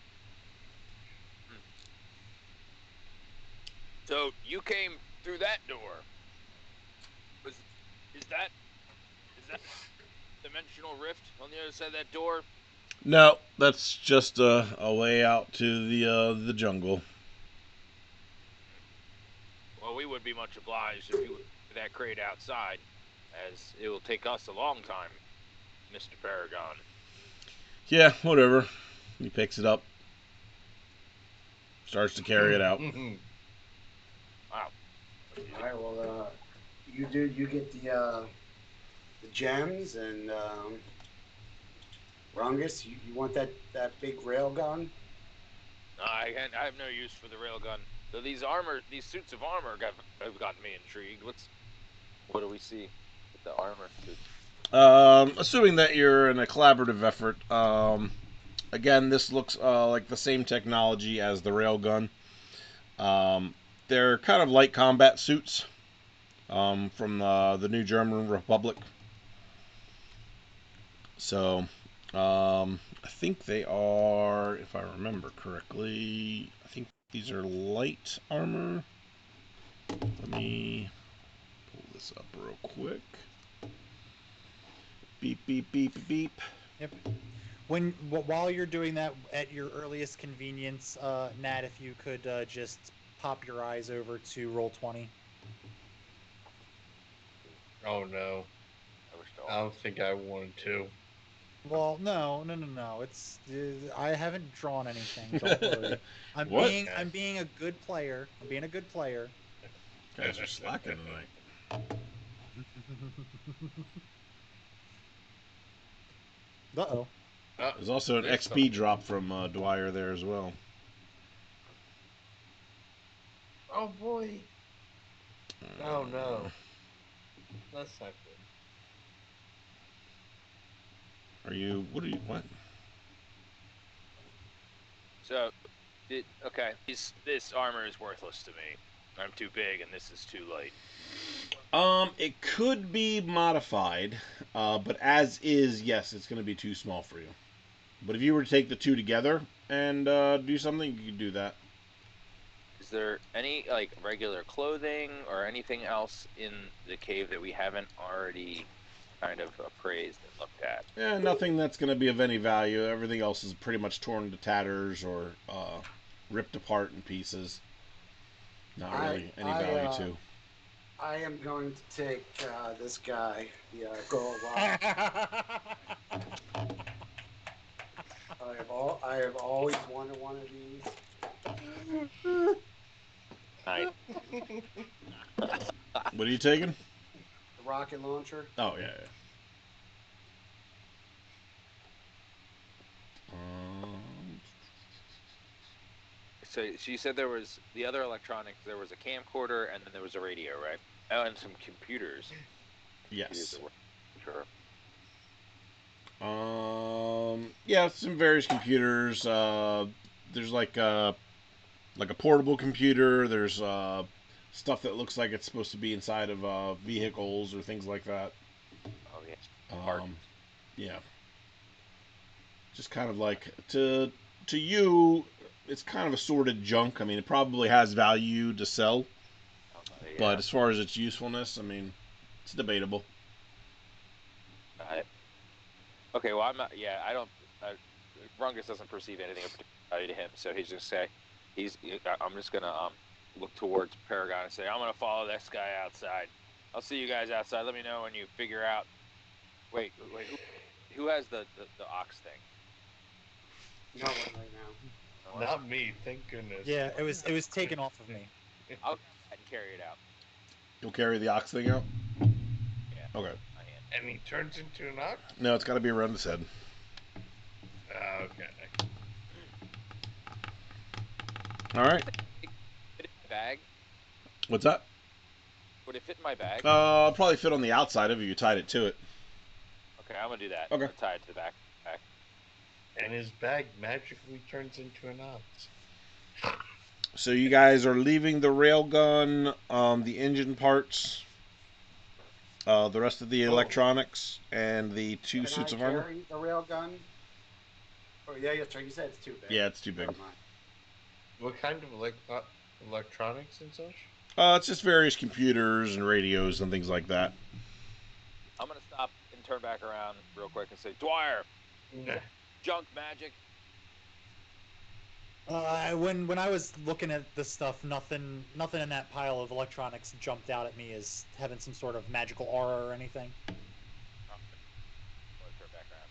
So you came through that door. Is that dimensional rift on the other side of that door? No, that's just a way out to the jungle. Well, we would be much obliged if you would put that crate outside, as it will take us a long time, Mr. Paragon. Yeah, whatever. He picks it up. Starts to carry it out. Wow. All right. Well, you get the gems, and Rungus, you want that big rail gun? I have no use for the railgun. So these suits of armor have gotten me intrigued. What do we see with the armor suits? Assuming that you're in a collaborative effort, again, this looks like the same technology as the railgun. They're kind of light combat suits from the New German Republic. So, I think they are, if I remember correctly, I think these are light armor. Let me pull this up real quick. Beep, beep, beep, beep. Yep. While you're doing that at your earliest convenience, Nat, if you could just pop your eyes over to Roll20. Oh no. I don't think I wanted to. Well, no. It's I haven't drawn anything. Don't worry. I'm What? being a good player. I'm being a good player. Guys are slacking tonight. Uh-oh. There's also an XP drop from Dwyer there as well. Oh boy. Oh no. That's not good. What? So, okay. This armor is worthless to me. I'm too big, and this is too light. It could be modified, but as is, yes, it's going to be too small for you. But if you were to take the two together and do something, you could do that. Is there any like regular clothing or anything else in the cave that we haven't already kind of appraised and looked at? Yeah, nothing that's going to be of any value. Everything else is pretty much torn to tatters or ripped apart in pieces. Not really any value to. I am going to take this guy, the Gold I have always wanted one of these. Nice. What are you taking? The rocket launcher. Oh, yeah. So she said there was the other electronics. There was a camcorder, and then there was a radio, right? Oh, and some computers. Yes. Sure. Yeah, some various computers. There's like a portable computer. There's stuff that looks like it's supposed to be inside of vehicles or things like that. Oh yes. Parts. Yeah. Just kind of like to you, it's kind of assorted junk. I mean, it probably has value to sell, Yeah. but as far as its usefulness, I mean, it's debatable. Got it. Okay, well, I'm not. Yeah, I don't. Rungus doesn't perceive anything of particular value to him, so he's just say, I'm just gonna look towards Paragon and say, I'm gonna follow this guy outside. I'll see you guys outside. Let me know when you figure out. Wait. Who has the ox thing? No one right now. No one? Not me, thank goodness. Yeah, it was taken off of me. I'll go ahead and carry it out. You'll carry the ox thing out? Yeah. Okay. And he turns into an ox? No, it's got to be around his head. Okay. All right. Fit in my bag? What's that? Would it fit in my bag? Probably fit on the outside of you. You tied it to it. Okay, I'm gonna do that. Okay. I'll tie it to the back. And his bag magically turns into an ox. So you guys are leaving the railgun, the engine parts, the rest of the electronics, and the two Can suits I of armor. carry the railgun? Oh yeah, that's right. You said it's too big. Yeah, it's too big. Never mind. What kind of electronics and such? It's just various computers and radios and things like that. I'm gonna stop and turn back around real quick and say, Dwyer, junk magic. When I was looking at this stuff, nothing in that pile of electronics jumped out at me as having some sort of magical aura or anything. Turn back around,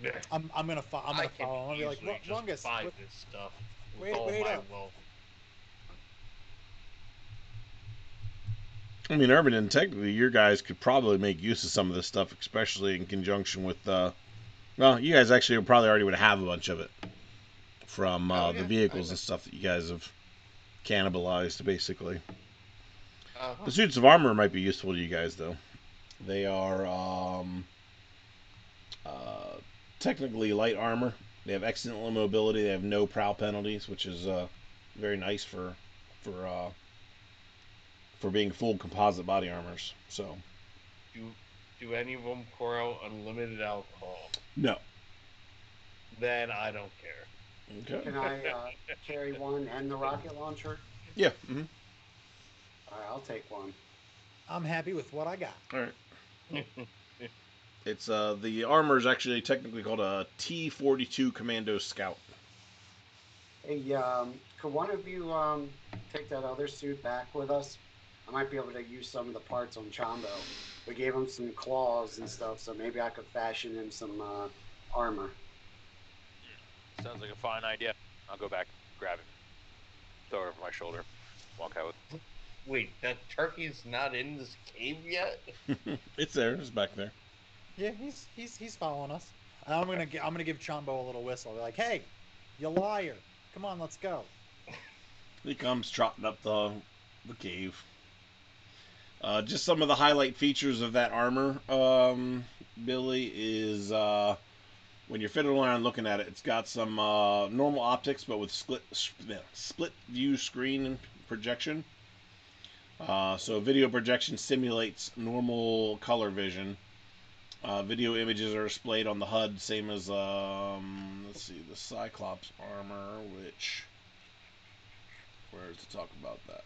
please. I'm gonna follow. I'm gonna be like, Rungus, buy this stuff with wait all my up. wealth. I mean, Urban, and technically, your guys could probably make use of some of this stuff, especially in conjunction with. Well, you guys actually probably already would have a bunch of it from the vehicles and stuff that you guys have cannibalized, basically. The suits of armor might be useful to you guys, though. They are technically light armor. They have excellent mobility. They have no prowl penalties, which is very nice for being full composite body armors. So, do any of them pour out unlimited alcohol? no. Then I don't care. Okay. Can I carry one and the rocket launcher? Yeah. Mm-hmm. All right, I'll take one. I'm happy with what I got. All right. It's the armor is actually technically called a T-42 Commando Scout. Hey, could one of you take that other suit back with us? I might be able to use some of the parts on Chombo. We gave him some claws and stuff, so maybe I could fashion him some armor. Sounds like a fine idea. I'll go back, grab it, throw it over my shoulder, walk out with. Wait, that turkey's not in this cave yet? It's there. It's back there. Yeah, he's following us. I'm gonna give Chombo a little whistle. Be like, hey, you liar! Come on, let's go. He comes trotting up the cave. Just some of the highlight features of that armor, Billy, is when you're fiddling around looking at it, it's got some normal optics, but with split view screen projection. So video projection simulates normal color vision. Video images are displayed on the HUD, same as let's see, the Cyclops armor, which where to talk about that?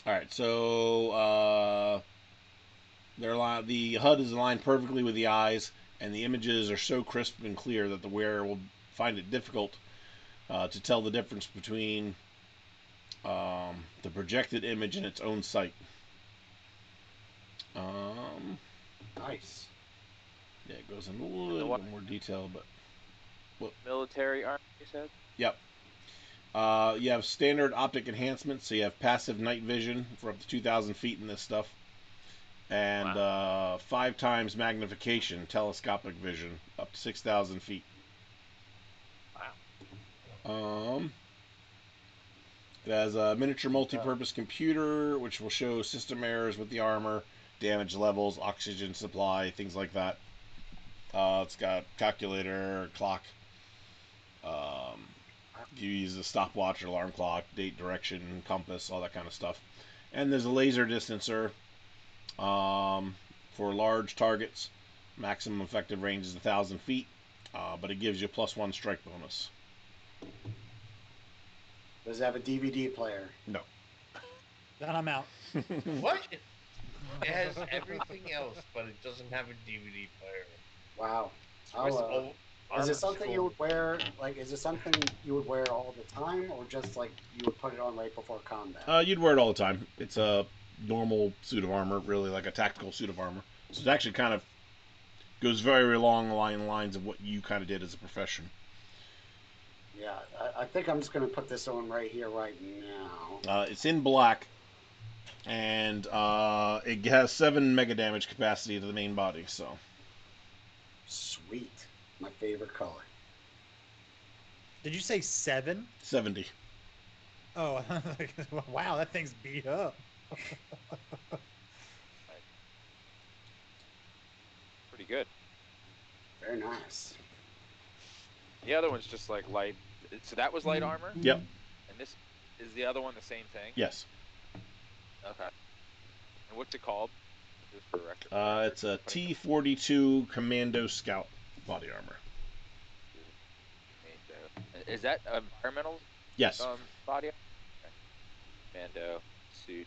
All right, so the HUD is aligned perfectly with the eyes, and the images are so crisp and clear that the wearer will find it difficult to tell the difference between the projected image and its own sight. Nice. Yeah, it goes into a little bit more detail, but Military armor, you said? Yep. You have standard optic enhancements, so you have passive night vision for up to 2,000 feet in this stuff. and 5 times magnification, telescopic vision, up to 6,000 feet. It has a miniature multi-purpose computer, which will show system errors with the armor, damage levels, oxygen supply, things like that. It's got calculator, clock. You use a stopwatch, alarm clock, date, direction, compass, all that kind of stuff. And there's a laser distancer for large targets. Maximum effective range is 1,000 feet, but it gives you a +1 strike bonus. Does it have a DVD player? No. Then I'm out. What? It has everything else, but it doesn't have a DVD player. Wow. What's I'll, old- Is it armor's something you cool. would wear? Like, is it something you would wear all the time, or just like you would put it on right before combat? You'd wear it all the time. It's a normal suit of armor, really like a tactical suit of armor. So it actually kind of goes very along the lines of what you kind of did as a profession. Yeah, I think I'm just gonna put this on right here, right now. It's in black, and it has 7 mega damage capacity to the main body. So Sweet, my favorite color. Did you say 7? 70. Oh, wow, that thing's beat up. Pretty good. Very nice. The other one's just like light. So that was light armor, Yep. and this is the other one the same thing. Yes. Okay. And what's it called? Just for record. It's a T-42 Commando Scout body armor. Is that environmental Yes. body armor? Okay. Commando suit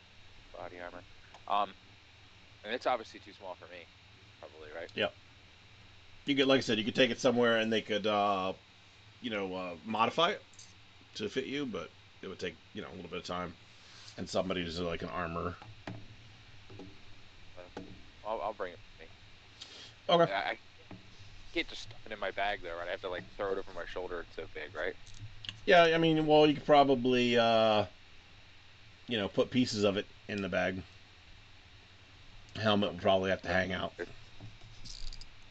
body armor. And it's obviously too small for me. Probably, right? Yep. You could, like I said, you could take it somewhere and they could, modify it to fit you, but it would take, a little bit of time. And somebody who's like an armor. I'll bring it with me. Okay. I can't just stuff it in my bag though, right? I have to like throw it over my shoulder. It's so big, right? Yeah, I mean, well, you could probably, put pieces of it in the bag. Helmet would probably have to hang out.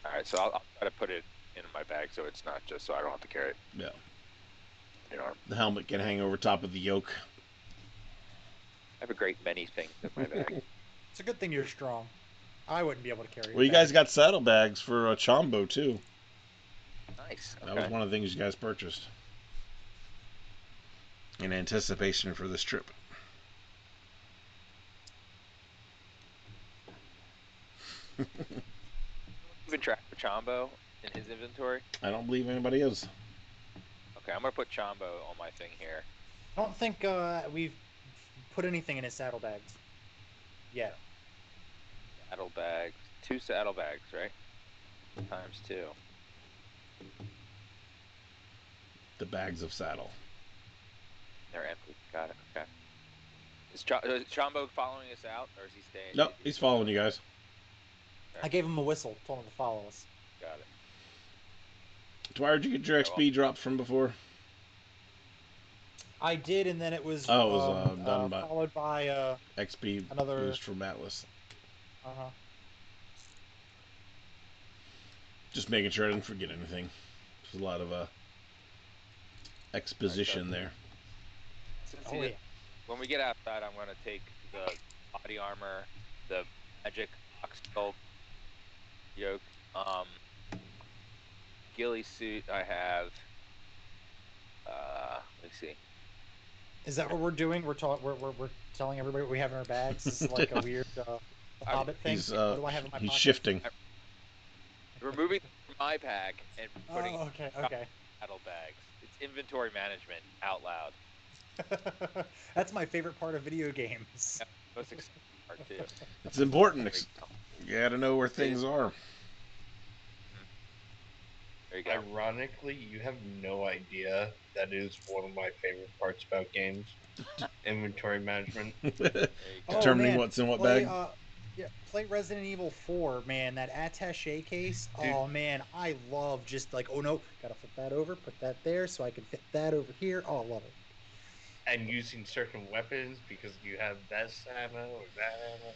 All right, so I'll try to put it in my bag so it's not just so I don't have to carry it. Yeah. You know, The helmet can hang over top of the yoke. I have a great many things in my bag. It's a good thing you're strong. I wouldn't be able to carry it. Well, you back. guys got saddlebags for Chombo, too. Nice. Okay. That was one of the things you guys purchased. In anticipation for this trip. Even track for Chombo in his inventory. I don't believe anybody is. Okay, I'm gonna put Chombo on my thing here. I don't think we've put anything in his saddlebags yet. Saddlebags, 2 saddlebags, right? Times 2. The bags of saddle. They're empty. Got it. Okay. Is Chombo following us out, or is he staying? Nope, he's following you guys. I gave him a whistle, told him to follow us. Got it. Where did you get your XP drops from before? I did, and then it was, Oh, it was done by followed by XP another boost from Atlas. Uh-huh. Just making sure I didn't forget anything. There's a lot of exposition there. Since Oh, yeah. When we get outside, I'm gonna take the body armor, the magic ox skull yoke, ghillie suit. I have. Let's see. Is that what we're doing? We're telling everybody what we have in our bags. This is like a weird Hobbit thing. He's What do I have in my he's pocket? shifting. Removing from my bag and putting Oh, okay. saddle bags. It's inventory management out loud. That's my favorite part of video games. Yeah, most exciting part too. It's important. You gotta know where things are. There you go. Ironically, you have no idea that is one of my favorite parts about games. Inventory management. There you go. Determining man. what's in what play, bag. Play Resident Evil 4, man. That attaché case. Dude. Oh man, I love just like, oh no, gotta flip that over, put that there, so I can fit that over here. Oh, I love it. And using certain weapons because you have this ammo or that ammo.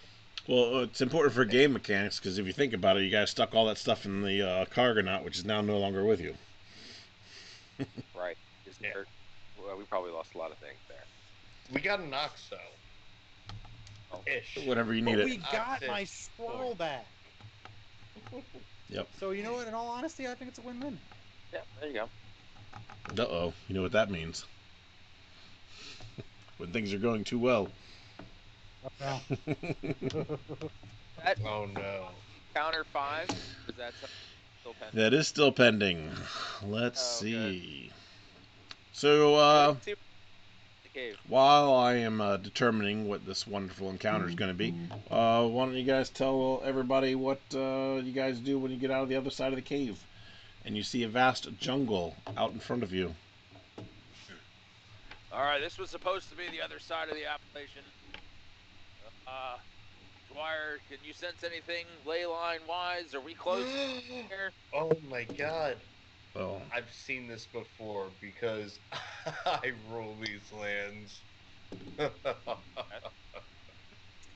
Well, it's important for game mechanics because if you think about it, you guys stuck all that stuff in the Cargonaut, which is now no longer with you. Right. Is Yeah. there, well, we probably lost a lot of things there. We got an ox though. Oh. Ish. Whenever you need But it. we got Oxid my squirrel back. Yep. So you know what? In all honesty, I think it's a win-win. Yeah, there you go. Uh-oh. You know what that means. When things are going too well. No. That Oh no. counter 5, is that still pending? That is still pending. Let's Oh, see. So, Let's see the cave. while I am determining what this wonderful encounter is going to be, why don't you guys tell everybody what you guys do when you get out of the other side of the cave and you see a vast jungle out in front of you. All right, this was supposed to be the other side of the Appalachian. Dwyer, can you sense anything ley line wise? Are we close here? Oh my god. Oh, I've seen this before because I rule these lands.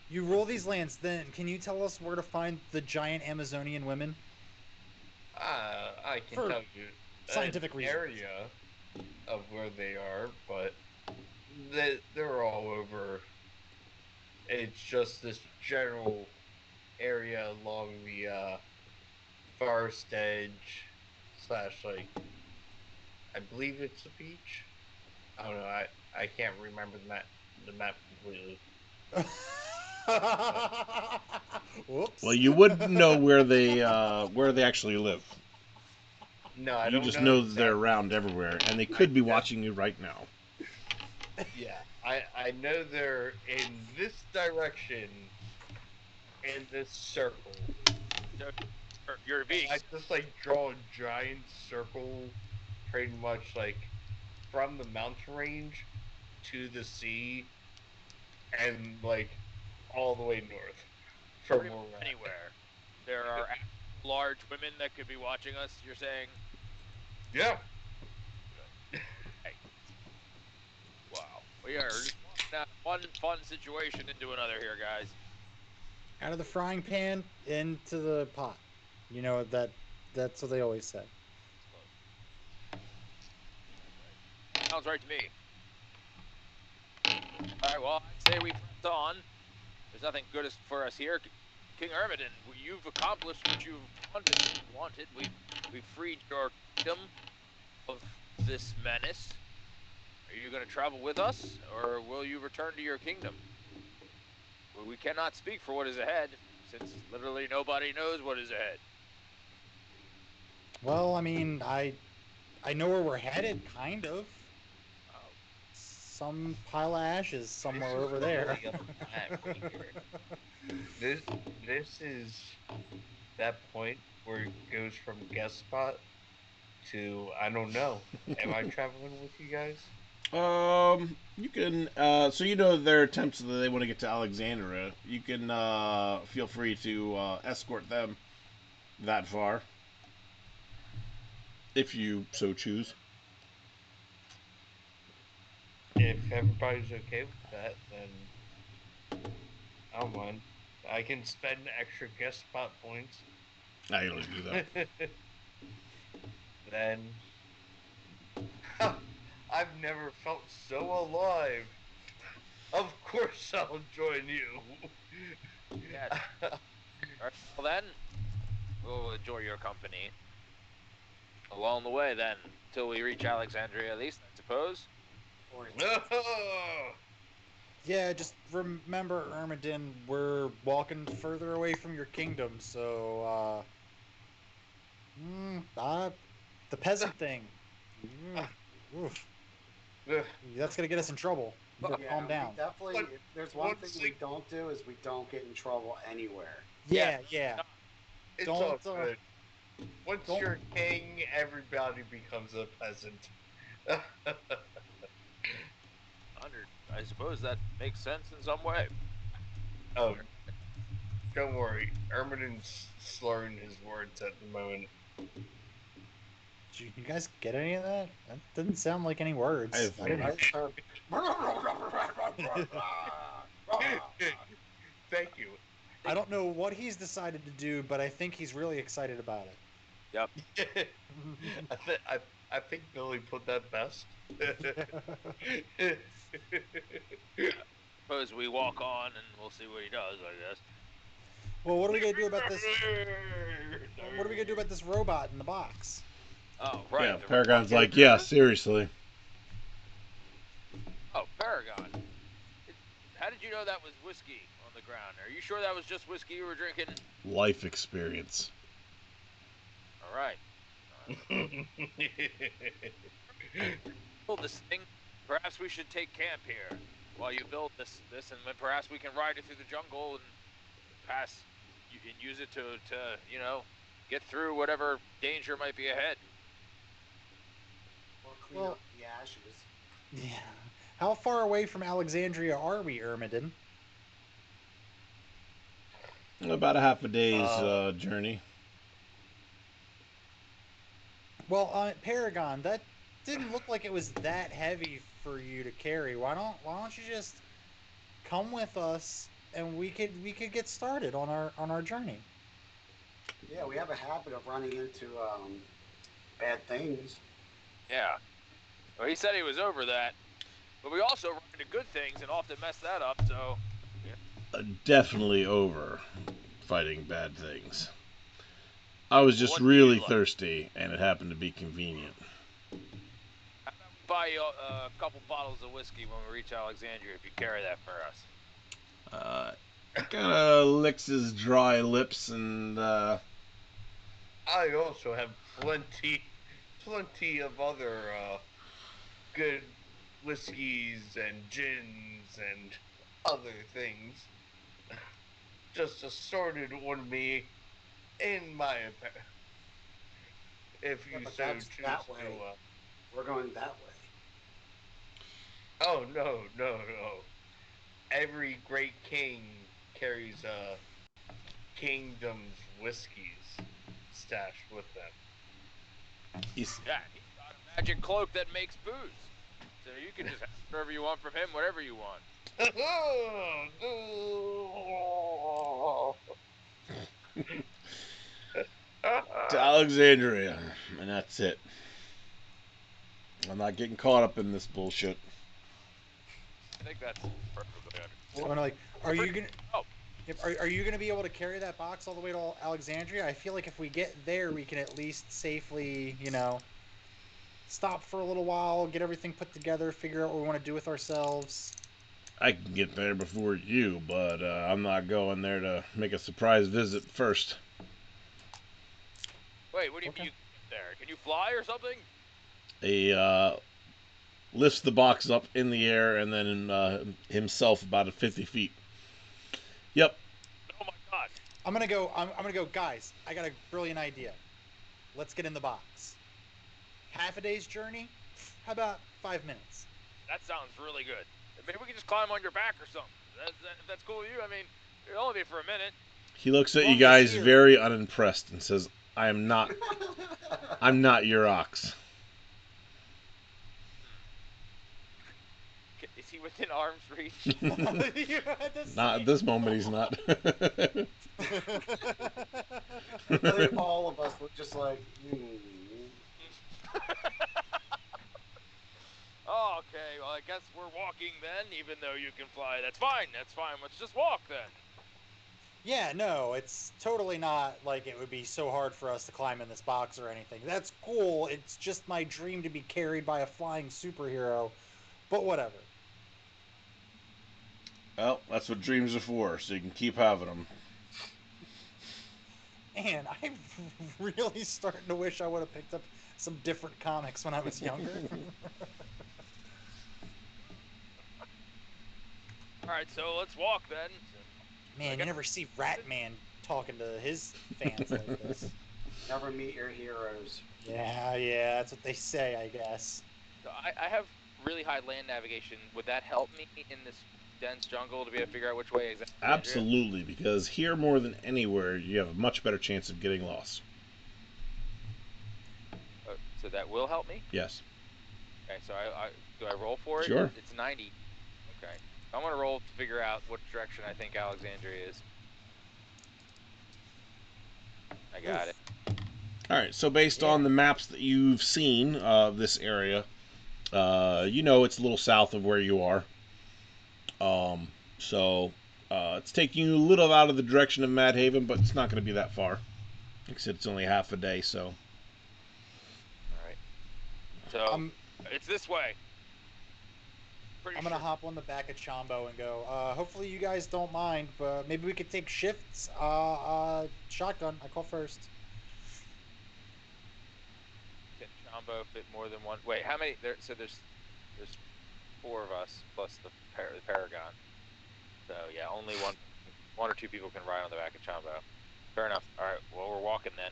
You rule these lands, then can you tell us where to find the giant Amazonian women? I can For tell you scientific an reasons. area of where they are, but they're all over. It's just this general area along the forest edge slash like I believe it's a beach. I don't know. I can't remember the map completely. Whoops. well, you would know where they actually live. No, I You don't just know know that they're exactly. around everywhere, and they could be I- watching you right now. Yeah, I know they're in this direction in this circle. Your And V's. I just like draw a giant circle, pretty much like from the mountain range to the sea, and like all the way north from Pretty where much we're at. anywhere. There are large women that could be watching us, you're saying? Yeah. Hey. Wow. We are just one fun situation into another here, guys. Out of the frying pan into the pot. You know that's what they always say. Sounds right to me. Alright, well, I say we press on. There's nothing good for us here. King Ermidon, you've accomplished what you've wanted. We've freed your kingdom of this menace. Are you going to travel with us, or will you return to your kingdom? Well, we cannot speak for what is ahead, since literally nobody knows what is ahead. Well, I mean, I know where we're headed, kind of. Oh, Some pile of ashes somewhere This is over there. really up that right here. This is that point where it goes from guest spot to I don't know. Am I traveling with you guys? You can, so you know their attempts that they want to get to Alexandria. You can, feel free to, escort them that far. If you so choose. If everybody's okay with that, then I don't mind. I can spend extra guest spot points. I usually do that. Then I've never felt so alive. Of course I'll join you. yes. Alright, well then, we'll enjoy your company. Along the way, then, till we reach Alexandria, at least, I suppose. Yeah, just remember, Ermidon, we're walking further away from your kingdom, so, the peasant thing. Oof. That's gonna get us in trouble. You better calm down. We definitely. But If there's one once thing we don't do is we don't get in trouble anywhere. Yeah. It's Don't, all good. Once don't- you're king, everybody becomes a peasant. I suppose that makes sense in some way. Oh, don't worry. Ermidon's slurring his words at the moment. Did you guys get any of that? That didn't sound like any words. I I didn't. I just heard. Thank you. I don't know what he's decided to do, but I think he's really excited about it. Yep. I think Billy put that best. Suppose we walk on and we'll see what he does, I guess. Well, what are we gonna do about this? What are we gonna do about this robot in the box? Oh, right. Yeah, the Paragon's robot. like, yeah, seriously. Oh, Paragon. How did you know that was whiskey on the ground? Are you sure that was just whiskey you were drinking? Life experience. All right. Build this thing. Perhaps we should take camp here while you build this, and then perhaps we can ride it through the jungle and pass and use it to get through whatever danger might be ahead. Or clean Well- up the ashes. Yeah. How far away from Alexandria are we, Ermidon? About a half a day's journey. Well, Paragon, that didn't look like it was that heavy for you to carry. Why don't you just come with us and we could get started on our journey? Yeah, we have a habit of running into bad things. Yeah. Well, he said he was over that, but we also run into good things and often mess that up. So, Definitely over fighting bad things. I was just What do you really like? thirsty, and it happened to be convenient. how about we buy you a couple bottles of whiskey when we reach Alexandria if you carry that for us. Kind of licks his dry lips and I also have plenty of other good whiskeys and gins and other things. Just assorted on me in my if Yeah, you but so that's choose that to. way. We're going that way. Oh no. Every great king carries a kingdom's whiskeys stashed with them. he's Yeah, he's got a magic cloak that makes booze, so you can just have whatever you want from him, whatever you want. to Alexandria, and that's it. I'm not getting caught up in this bullshit. I think that's perfectly I'm understandable. gonna like, are you gonna? Oh, Yep, are you going to be able to carry that box all the way to Alexandria? I feel like if we get there, we can at least safely, stop for a little while, get everything put together, figure out what we want to do with ourselves. I can get there before you, but I'm not going there to make a surprise visit first. wait, what do you Okay. mean you get there? Can you fly or something? He lifts the box up in the air and then himself about at 50 feet. Yep. Oh my god. I'm gonna go. I'm gonna go, guys. I got a brilliant idea. Let's get in the box. Half a day's journey. How about 5 minutes? That sounds really good. Maybe we can just climb on your back or something. If that's cool with you, I mean, it'll only be for a minute. He looks at you Long as guys here- very unimpressed and says, I'm not your ox. Is he within arm's reach? You had to Not see. at this moment, he's not. I think all of us were just like, Oh, okay. Well, I guess we're walking then, even though you can fly. That's fine. That's fine. Let's just walk then. Yeah, no, it's totally not like it would be so hard for us to climb in this box or anything. That's cool. It's just my dream to be carried by a flying superhero. But whatever. Well, that's what dreams are for, so you can keep having them. Man, I'm really starting to wish I would have picked up some different comics when I was younger. All right, so let's walk then. Man, you never see Ratman talking to his fans like this. never meet your heroes. Yeah, that's what they say, I guess. So I have really high land navigation. Would that help me in this dense jungle to be able to figure out which way exactly? Absolutely, because here more than anywhere, you have a much better chance of getting lost. So that will help me. Yes. Okay, so do I roll for it? Sure. It's 90. Okay, I'm gonna roll to figure out what direction I think Alexandria is. I got it. All right. So based on Yeah. the maps that you've seen of this area, you know it's a little south of where you are. So it's taking you a little out of the direction of Mad Haven, but it's not going to be that far. Like I said, it's only half a day, so. All right. So I'm it's this way. Pretty I'm gonna sure. hop on the back of Chombo and go. Hopefully you guys don't mind, but maybe we could take shifts. Shotgun. I call first. Can Chombo fit more than one? Wait, how many? So there's 4 of us plus the Paragon. So yeah, only one or two people can ride on the back of Chombo. Fair enough. All right. Well, we're walking then.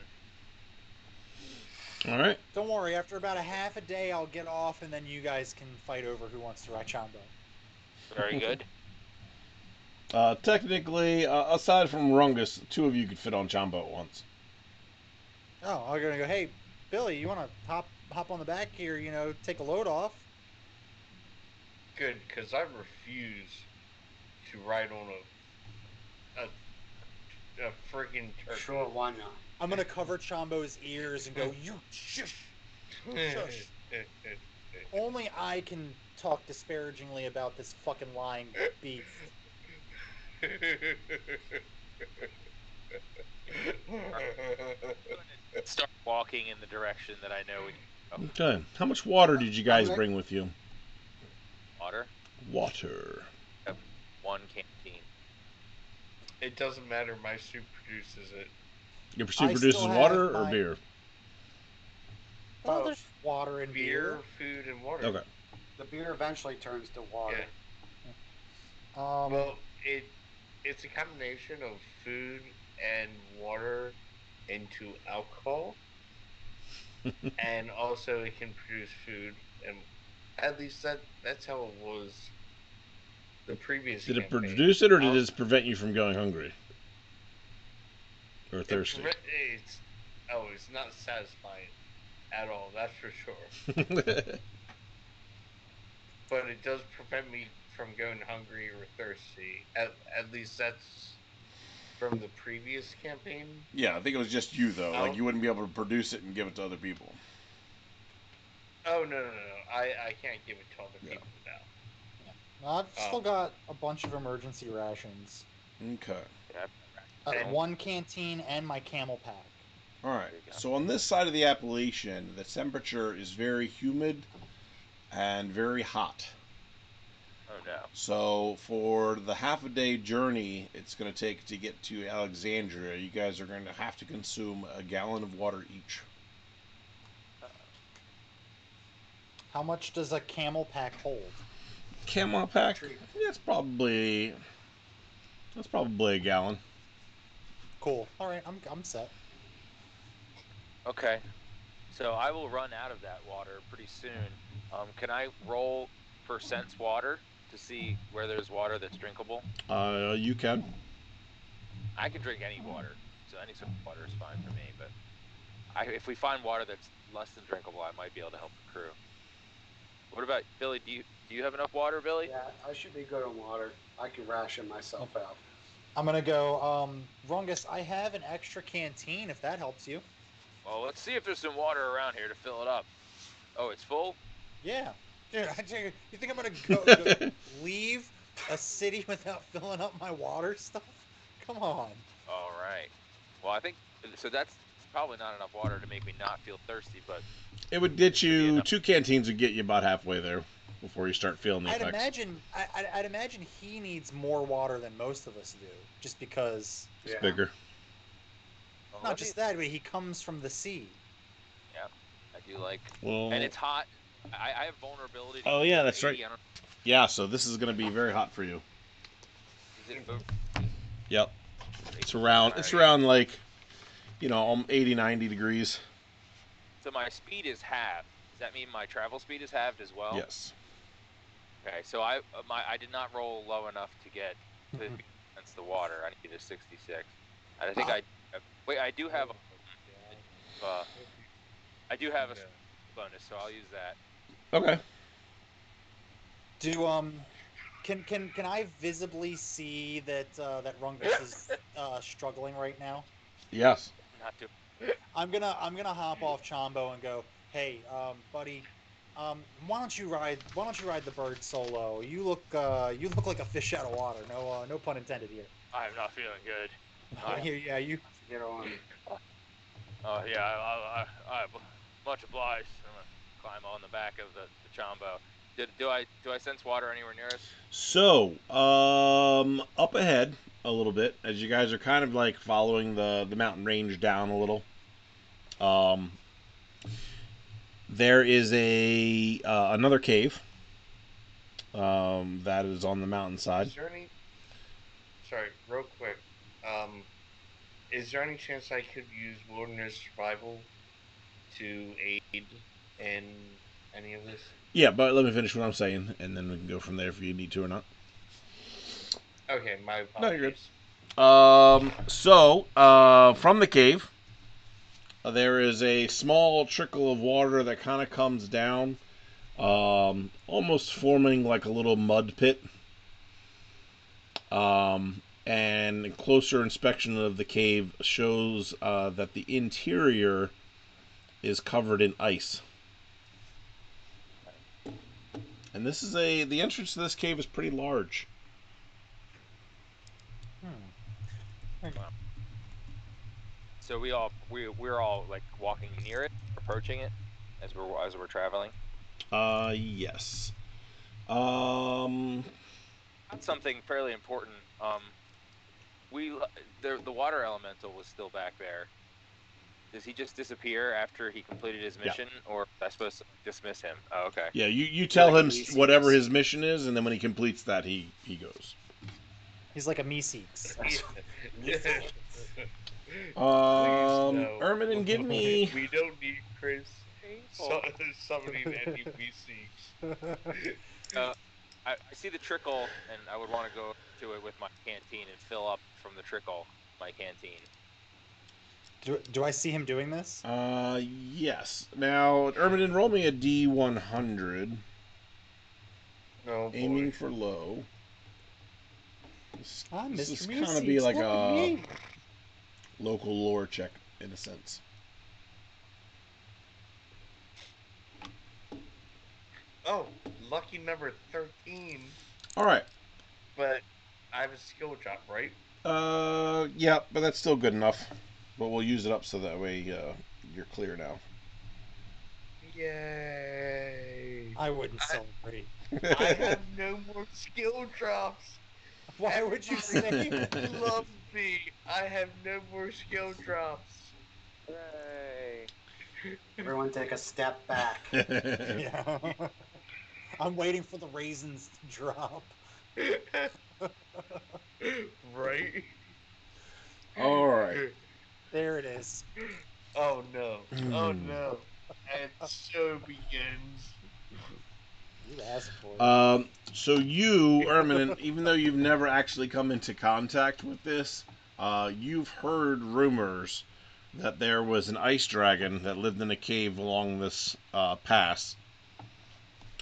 All right. Don't worry. After about a half a day, I'll get off, and then you guys can fight over who wants to ride Chombo. Very good. Technically, aside from Rungus, 2 of you could fit on Chombo at once. Oh, I'm gonna go. Hey, Billy, you want to hop on the back here? You know, take a load off. Good, because I refuse to ride on a friggin' turkey. Sure, why not? I'm gonna cover Chombo's ears and go. You shush. Shush. Only I can talk disparagingly about this fucking lying beast. Start walking in the direction that I know we need to go. Okay. How much water did you guys Okay. bring with you? Water. Water. I have 1 canteen. It doesn't matter. My soup produces it. Your I pursuit produces still water have or my- beer? Oh, there's water and Beer, food, and water. Okay. The beer eventually turns to water. Yeah. Well, It's a combination of food and water into alcohol, and also it can produce food. And at least that's how it was. The previous Did it campaign. produce it, or did it just prevent you from going hungry or thirsty? It's not satisfying at all. That's for sure. But it does prevent me from going hungry or thirsty. At least that's from the previous campaign. Yeah, I think it was just you though. Oh. Like you wouldn't be able to produce it and give it to other people. Oh no. I can't give it to other people now. I've still got a bunch of emergency rations. Okay. Yeah. And- One canteen and my camel pack. All right. There you go. So on this side of the Appalachian, the temperature is very humid and very hot. Oh no. So for the half a day journey it's going to take to get to Alexandria, you guys are going to have to consume a gallon of water each. How much does a camel pack hold? Camel pack? Yeah, that's probably a gallon. Cool. All right, I'm set. Okay. So I will run out of that water pretty soon. Can I roll for sense water to see where there's water that's drinkable? You can. I can drink any water, so any sort of water is fine for me. But if we find water that's less than drinkable, I might be able to help the crew. What about Billy? Do you have enough water, Billy? Yeah, I should be good on water. I can ration myself out. I'm gonna go. Rungus, I have an extra canteen if that helps you. Well, let's see if there's some water around here to fill it up. Oh, it's full? Yeah. Dude, you think I'm gonna go leave a city without filling up my water stuff? Come on. All right. Well, I think so. That's probably not enough water to make me not feel thirsty, but It would get Should be you enough. 2 canteens would get you about halfway there before you start feeling the I'd effects. imagine he needs more water than most of us do, just because. It's Yeah. bigger. well, Not let me- just that, but he comes from the sea. Yeah, I do like, Well, and it's hot. I have vulnerability. To Oh, yeah, that's 80. right. I don't, yeah, so this is going to be very hot for you. is it over? Yep. It's around like, 80, 90 degrees. So my speed is halved. Does that mean my travel speed is halved as well? Yes. Okay, so I did not roll low enough to get to against the water. I need a 66. And I think I do have I do have a bonus, so I'll use that. Okay. Can I visibly see that that Rungus is struggling right now? Yes. not doing. I'm gonna hop off Chombo and go, hey, buddy, why don't you ride the bird solo? You look like a fish out of water. No pun intended here. I'm not feeling good. Yeah, you. Get on. Oh yeah, I'm much obliged. I'm gonna climb on the back of the Chombo. Do I sense water anywhere near us? So, up ahead a little bit, as you guys are kind of like following the mountain range down a little. Um, there is a another cave. That is on the mountainside. Is there any? Sorry, real quick. Is there any chance I could use wilderness survival to aid in any of this? Yeah, but let me finish what I'm saying, and then we can go from there if you need to or not. Okay, my No, you're good. apologies. From the cave, there is a small trickle of water that kind of comes down, almost forming like a little mud pit. And closer inspection of the cave shows that the interior is covered in ice. And the entrance to this cave is pretty large. So we're all like walking near it, approaching it as we're traveling. Yes. Um, That's something fairly important. We the water elemental was still back there. Does he just disappear after he completed his Yeah. mission, or am I supposed to dismiss him? Oh, okay. Yeah, you tell like him a whatever Meeseeks. his mission is, and then when he completes that, he goes. He's like a Meeseeks. Please no. Ermin, give me. We don't need Chris Painful. summoning any VCs. I see the trickle, and I would want to go to it with my canteen and fill up from the trickle my canteen. Do I see him doing this? Yes. Now, Ermin, roll me a D100, Oh boy. aiming for low. I'm This Mr. is kind of be Meeseeks. like Look at a me. local lore check in a sense. Oh, lucky number 13. All right. But I have a skill drop, right? Yeah, but that's still good enough. But we'll use it up so that way you're clear now. Yay! I wouldn't celebrate. I have no more skill drops. Why would you say? Love me. I have no more skill drops. Hooray! Everyone take a step back. Yeah. I'm waiting for the raisins to drop. Right? All right. There it is. Oh no. Oh no. And so begins. You asked for it. So you, Ermin, even though you've never actually come into contact with this, you've heard rumors that there was an ice dragon that lived in a cave along this pass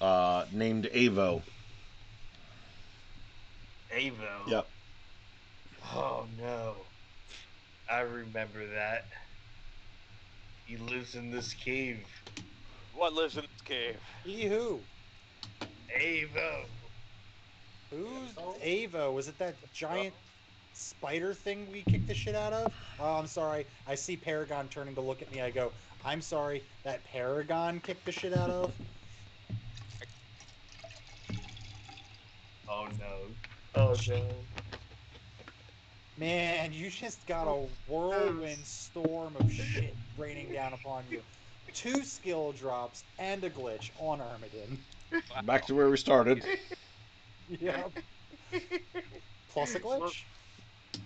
named Avo. Avo. Yep. Oh no. I remember that. He lives in this cave. What lives in this cave? Who? Avo. Who's Avo? Was it that giant spider thing we kicked the shit out of? Oh, I'm sorry. I see Paragon turning to look at me. I go, I'm sorry. That Paragon kicked the shit out of? Oh no. Oh no. Man, you just got a whirlwind storm of shit raining down upon you. 2 skill drops and a glitch on Armaden. Back to where we started. Yep. Plus a glitch. Well,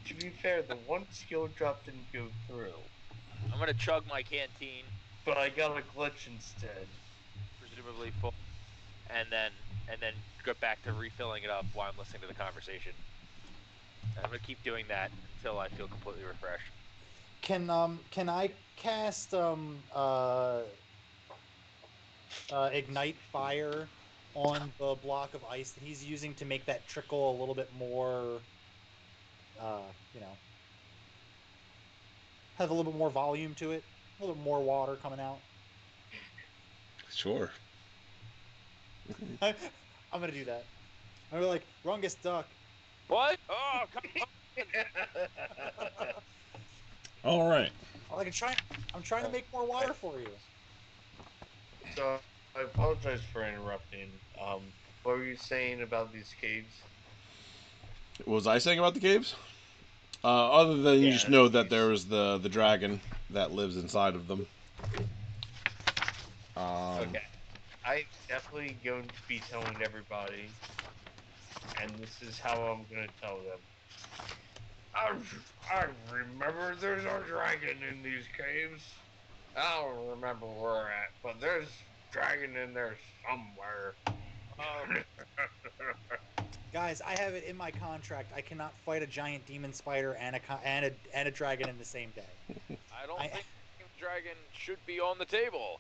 to be fair, the one skill drop didn't go through, I'm gonna chug my canteen, but I got a glitch instead. presumably full, and then go back to refilling it up while I'm listening to the conversation. And I'm gonna keep doing that until I feel completely refreshed. Can I cast ignite fire on the block of ice that he's using to make that trickle a little bit more you know. have a little bit more volume to it, a little bit more water coming out. Sure. I'm gonna do that. I'm gonna be like, Rungus Duck. What? Oh, come on. All right. I'm trying to make more water for you. So I apologize for interrupting. What were you saying about these caves? What was I saying about the caves? Other than you just know that these- there is the dragon that lives inside of them. Okay, I definitely going to be telling everybody, and this is how I'm going to tell them. I remember there's a dragon in these caves. I don't remember where we're at, but there's a dragon in there somewhere. Guys, I have it in my contract. I cannot fight a giant demon spider and a dragon in the same day. I don't think dragon should be on the table.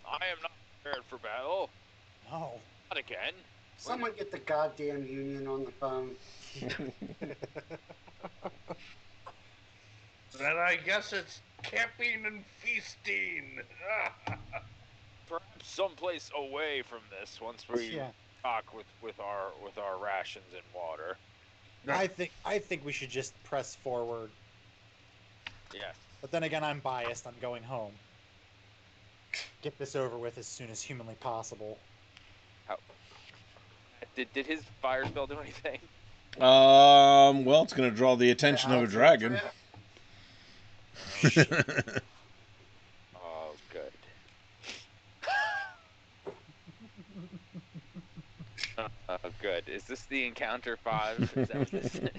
I am not prepared for battle. No. Not again. Someone get the goddamn union on the phone. Then I guess it's camping and feasting. Perhaps someplace away from this once we talk with our rations and water. I think we should just press forward. Yes. But then again, I'm biased. I'm going home. Get this over with as soon as humanly possible. How? Did his fire spell do anything? Well, it's going to draw the attention of a dragon. Oh, good. Good. Is this the encounter 5? Is that what this is?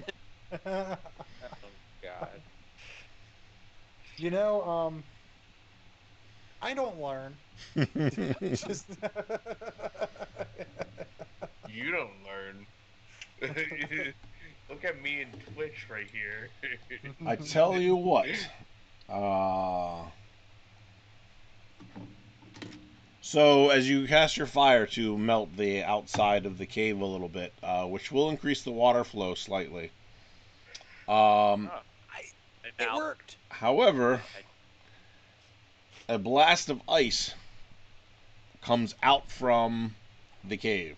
Oh, God. You know, I don't learn. Just You don't learn. Look at me in Twitch right here. I tell you what. So as you cast your fire to melt the outside of the cave a little bit, which will increase the water flow slightly. it worked. However, a blast of ice comes out from the cave.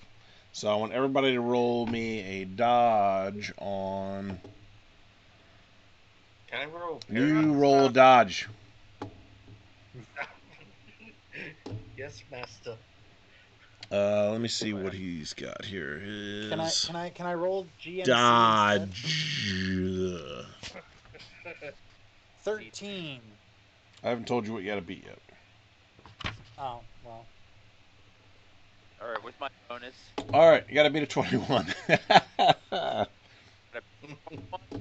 So I want everybody to roll me a dodge on. Can I roll? You roll a dodge. Yes, master. Let me see what he's got here. His Can I roll GMC dodge. 13. I haven't told you what you got to beat yet. Oh, well. All right, with my bonus, All right, you got to beat a 21.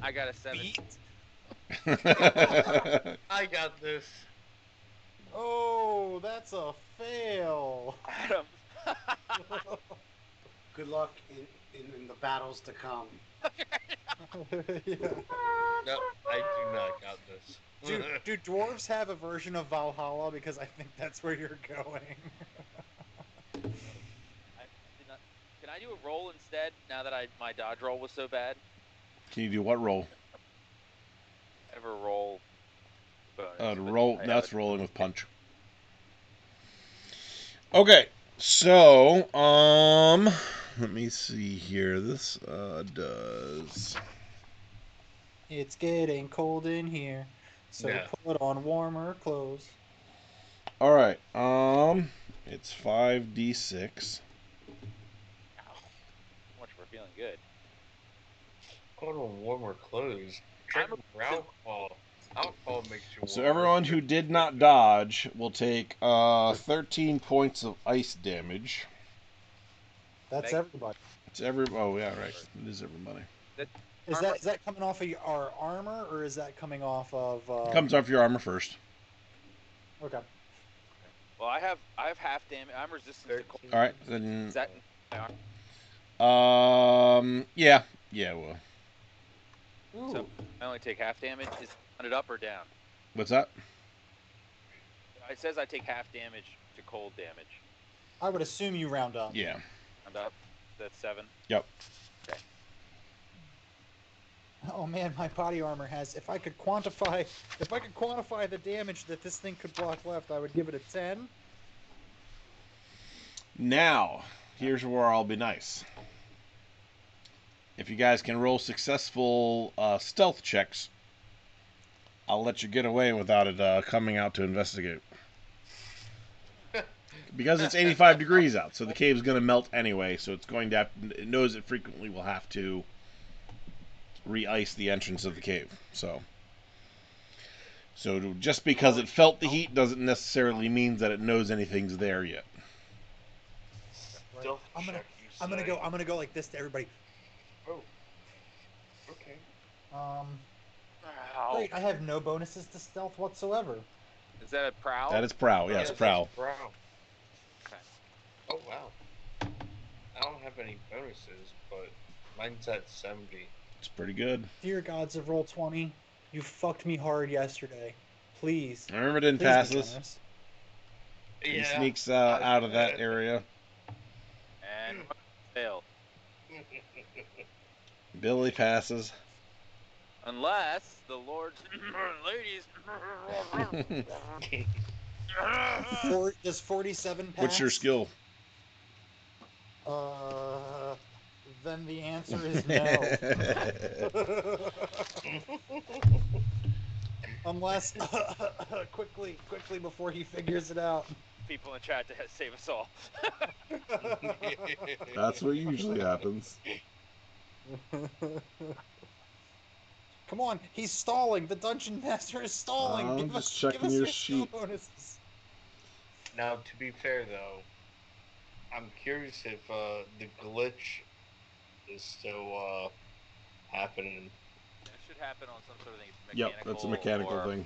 I got a 7. I got this. Oh, that's a fail. Adam. Good luck in the battles to come. Yeah. No, I do not got this. Do dwarves have a version of Valhalla? Because I think that's where you're going. Can I do a roll instead? Now that my dodge roll was so bad. Can you do what roll? Ever roll bonus? Roll. That's rolling with punch. Okay, so let me see here. This does. It's getting cold in here, so put on warmer clothes. All right. It's 5d6. Much for feeling good. Put on warmer clothes. Drink more alcohol. Alcohol makes you warmer. So everyone who did not dodge will take 13 points of ice damage. That's everybody. It's every. Oh yeah, right. It is everybody. Is that coming off of our armor, or is that coming off of? Comes off your armor first. Okay. Well, I have half damage. I'm resistant to cold. All right, then. Is that my armor? Yeah, well. Ooh. So I only take half damage. Is it up or down? What's that? It says I take half damage to cold damage. I would assume you round up. Yeah. Round up. That's 7. Yep. Okay. Oh man, my body armor has. If I could quantify the damage that this thing could block left, I would give it a 10. Now, here's where I'll be nice. If you guys can roll successful stealth checks, I'll let you get away without it coming out to investigate. Because it's 85 degrees out, so the cave's going to melt anyway, so it's going to have, it knows it frequently will have to re-ice the entrance of the cave. So just because it felt the heat doesn't necessarily mean that it knows anything's there yet. Stealth I'm gonna check, you I'm gonna say? go I'm gonna go like this to everybody. Oh. Okay. Ow. Great, I have no bonuses to stealth whatsoever. Is that a prowl? That is prowl, yes, Yes, prowl. Brow. Okay. Oh wow. I don't have any bonuses, but mine's at 70. It's pretty good. Dear gods of Roll20, you fucked me hard yesterday. Please, Myrmidon please be passes. generous. He Yeah. sneaks out of that area. And fail. Billy passes. Unless the lords and ladies. Does 47 pass? What's your skill? Then the answer is no. Unless quickly before he figures it out. People in chat to save us all. That's what usually happens. Come on, he's stalling. The dungeon master is stalling. I'm give just us, checking give us your skill sheet. bonuses. Now, to be fair though, I'm curious if the glitch is still happening. That should happen on some sort of thing. Yep, that's a mechanical thing.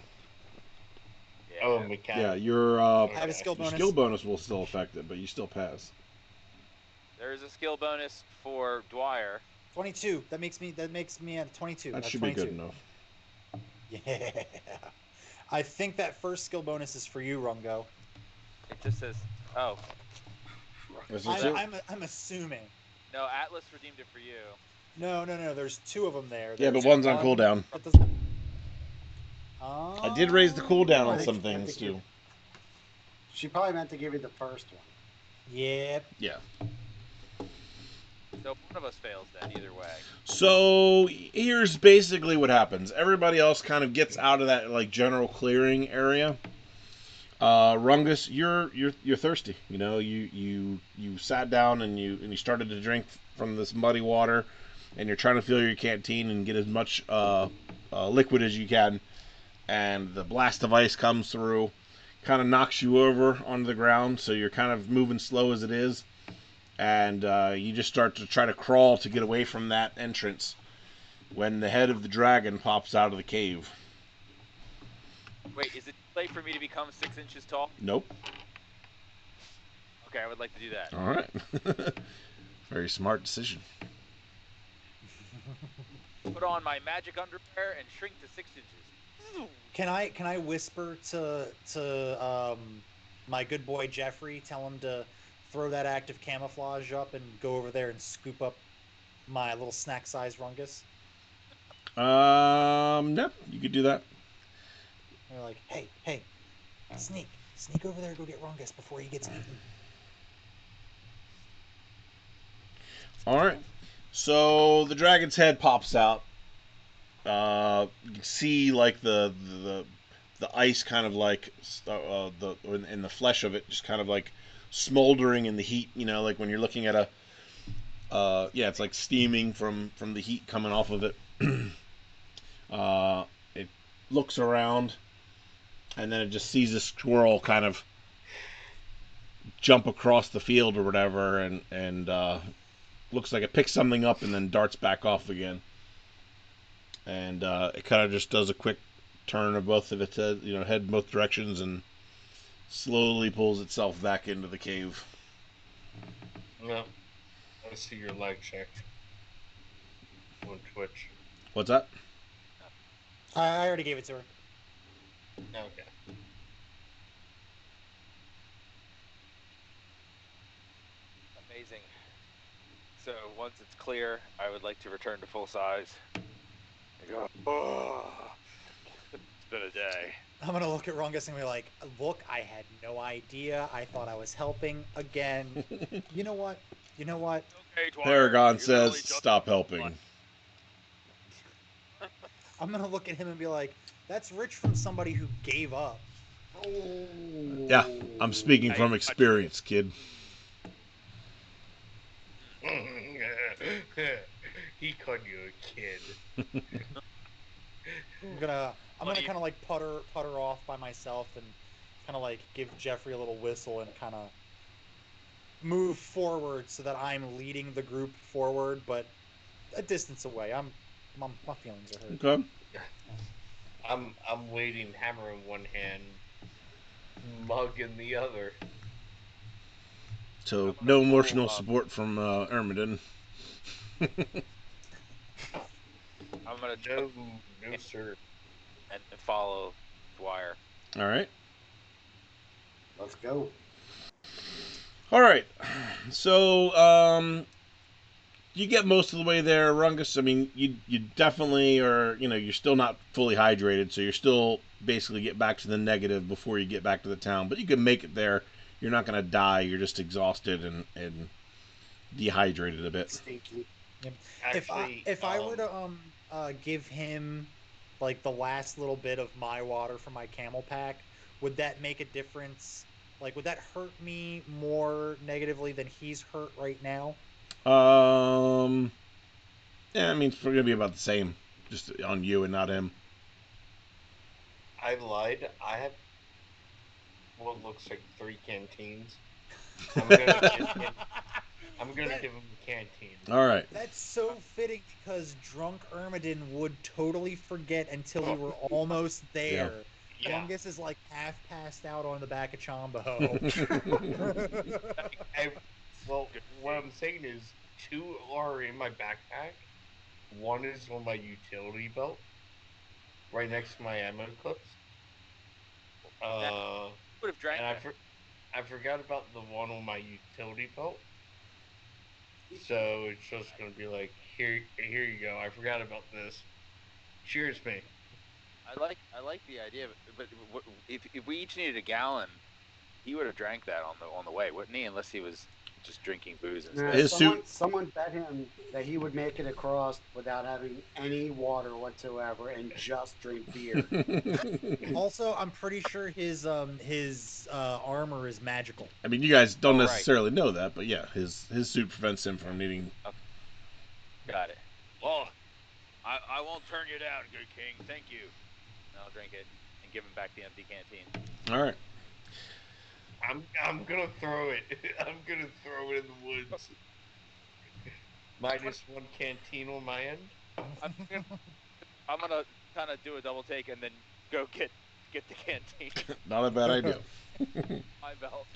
Yeah. Oh, mechanic. Yeah, your I have a skill your bonus. skill bonus will still affect it, but you still pass. There is a skill bonus for Dwyer. 22. That makes me at 22. That That's should 22. be good enough. Yeah. I think that first skill bonus is for you, Rungo. It just says, oh, Is this it? I'm assuming. no, Atlas redeemed it for you. No. There's two of them there. Yeah, but There's one's on one cooldown. that doesn't. I did raise the cooldown on I some think things you- too. She probably meant to give you the first one. Yep. Yeah. So one of us fails then, either way. So here's basically what happens. Everybody else kind of gets out of that like general clearing area. Rungus, you're thirsty. You know, you sat down and you started to drink from this muddy water, and you're trying to fill your canteen and get as much liquid as you can. And the blast of ice comes through, kind of knocks you over onto the ground, so you're kind of moving slow as it is, and you just start to try to crawl to get away from that entrance when the head of the dragon pops out of the cave. Wait, is it too late for me to become 6 inches tall? Nope. Okay, I would like to do that. All right. Very smart decision. Put on my magic underwear and shrink to 6 inches. Can I whisper to my good boy Jeffrey? Tell him to throw that active camouflage up and go over there and scoop up my little snack-sized rungus. No, you could do that. They're like, hey, sneak over there, go get rungus before he gets eaten. All right. So the dragon's head pops out. You can see like the ice kind of like in the flesh of it, just kind of like smoldering in the heat. You know, like when you're looking at yeah, it's like steaming from the heat coming off of it. It looks around, and then it just sees this squirrel kind of jump across the field or whatever, and looks like it picks something up and then darts back off again. And it kind of just does a quick turn of both of its head, head in both directions, and slowly pulls itself back into the cave. No. I see your leg check on Twitch. What's that? I already gave it to her. Okay. Amazing. So once it's clear, I would like to return to full size Oh, it's been a day. I'm gonna look at Rungus and be like, "Look, I had no idea. I thought I was helping again. You know what? You know what? Okay, Dwyer. Paragon You're says, literally just "Stop helping." I'm gonna look at him and be like, that's rich from somebody who gave up." Yeah, I'm speaking I from got you. experience, kid. He called you a kid. I'm gonna Funny. kind of like putter off by myself and kind of like give Jeffrey a little whistle and kind of move forward so that I'm leading the group forward, but a distance away. My feelings are hurt. Okay. I'm waiting, hammer in one hand, mug in the other. So I'm gonna no pull, emotional support from Ermidon. I'm gonna No, no, sir. and follow Dwyer. All right. Let's go. All right. So you get most of the way there, Rungus. I mean, you definitely are. You're still not fully hydrated, so you're still basically get back to the negative before you get back to the town. But you can make it there. You're not gonna die. You're just exhausted and dehydrated a bit. Stinky. Yep. Actually, If I were to give him like the last little bit of my water from my camel pack, would that make a difference? Like, would that hurt me more negatively than he's hurt right now? Um. Yeah, I mean, it's gonna be about the same, just on you and not him. I lied. I have what looks like 3 canteens. I'm gonna give him. I'm gonna That give him a canteen. All right. that's so fitting because drunk Ermidon would totally forget until we were almost Yeah. there. Yeah. Fungus is like half passed out on the back of Chombo. I, well, what I'm saying is 2 are in my backpack. 1 is on my utility belt, right next to my ammo clips. That would have drank And that. I forgot about the one on my utility belt. So it's just gonna be like, here you go. I forgot about this. Cheers, me. I like the idea, but if we each needed a gallon, he would have drank that on the way, wouldn't he? Unless he was just drinking booze Nah, instead. His suit. someone bet him that he would make it across without having any water whatsoever and just drink beer. Also, I'm pretty sure his armor is magical. I mean, you guys don't Oh, right. necessarily know that, but yeah, his suit prevents him from needing. Okay. Got it. Well, I won't turn you down, good king. Thank you. And I'll drink it and give him back the empty canteen. All right. I'm gonna throw it. I'm gonna throw it in the woods. -1 canteen on my end. I'm gonna, I'm gonna kind of do a double take and then go get the canteen. Not a bad idea. My belt.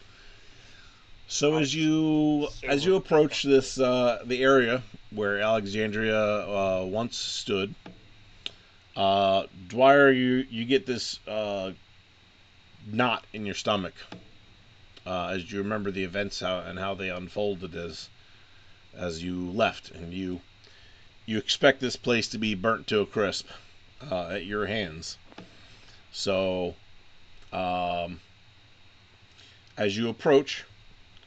So I'm as you approach this the area where Alexandria once stood, Dwyer, you get this knot in your stomach as you remember the events how they unfolded as you left, and you expect this place to be burnt to a crisp at your hands. So as you approach,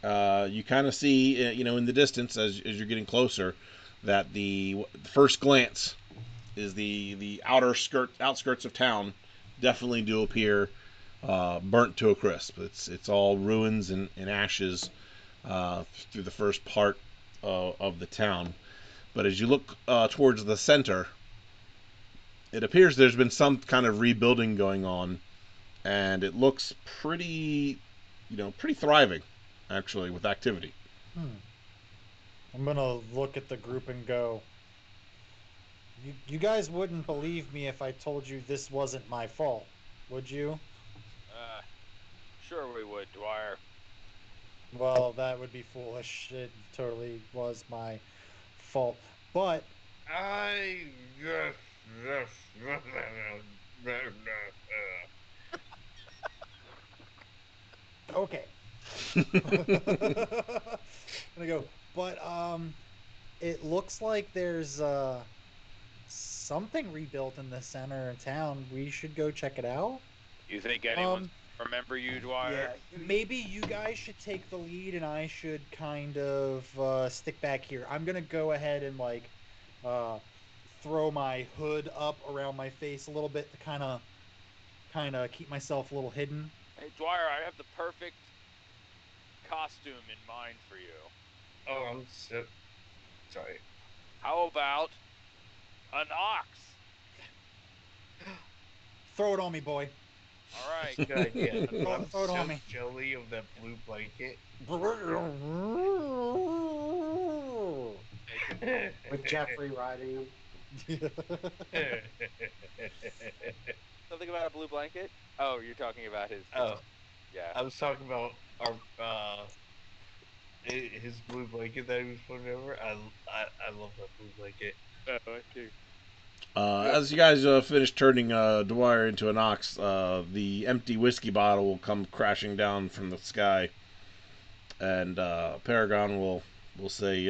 you kind of see, in the distance as you're getting closer, that the first glance is the outskirts of town definitely do appear burnt to a crisp. It's all ruins and ashes through the first part of the town. But as you look towards the center, it appears there's been some kind of rebuilding going on, and it looks pretty thriving, actually, with activity. Hmm. I'm gonna look at the group and go, you guys wouldn't believe me if I told you this wasn't my fault, would you? Uh, sure we would, Dwyer. Well, that would be foolish. It totally was my fault. But I okay. I'm gonna go. But it looks like there's something rebuilt in the center of town. We should go check it out. You think anyone's remember you, Dwyer? Yeah, maybe you guys should take the lead, and I should kind of stick back here. I'm gonna go ahead and like throw my hood up around my face a little bit to kind of keep myself a little hidden. Hey, Dwyer, I have the perfect costume in mind for you. Oh, I'm so sorry. How about an ox? Throw it on me, boy. All right. Good idea. I'm Throw it on so me. jelly of that blue blanket. With Jeffrey riding him. Something about a blue blanket? Oh, you're talking about his. Oh, Yeah. I was talking about our his blue blanket that he was putting over. I love that blue blanket. Oh, I see. As you guys finish turning Dwyer into an ox, the empty whiskey bottle will come crashing down from the sky, and Paragon will say,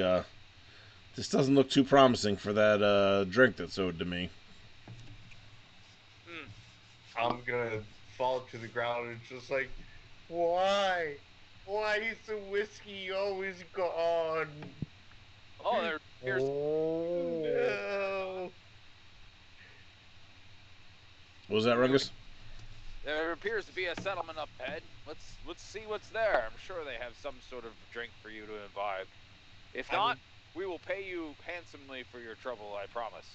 "This doesn't look too promising for that drink that's owed to me." Mm. I'm gonna fall to the ground and just like, why? Why is the whiskey always gone? Oh, there appears. No. What was that, Rungus? There appears to be a settlement up ahead. Let's see what's there. I'm sure they have some sort of drink for you to imbibe. If not, we will pay you handsomely for your trouble. I promise.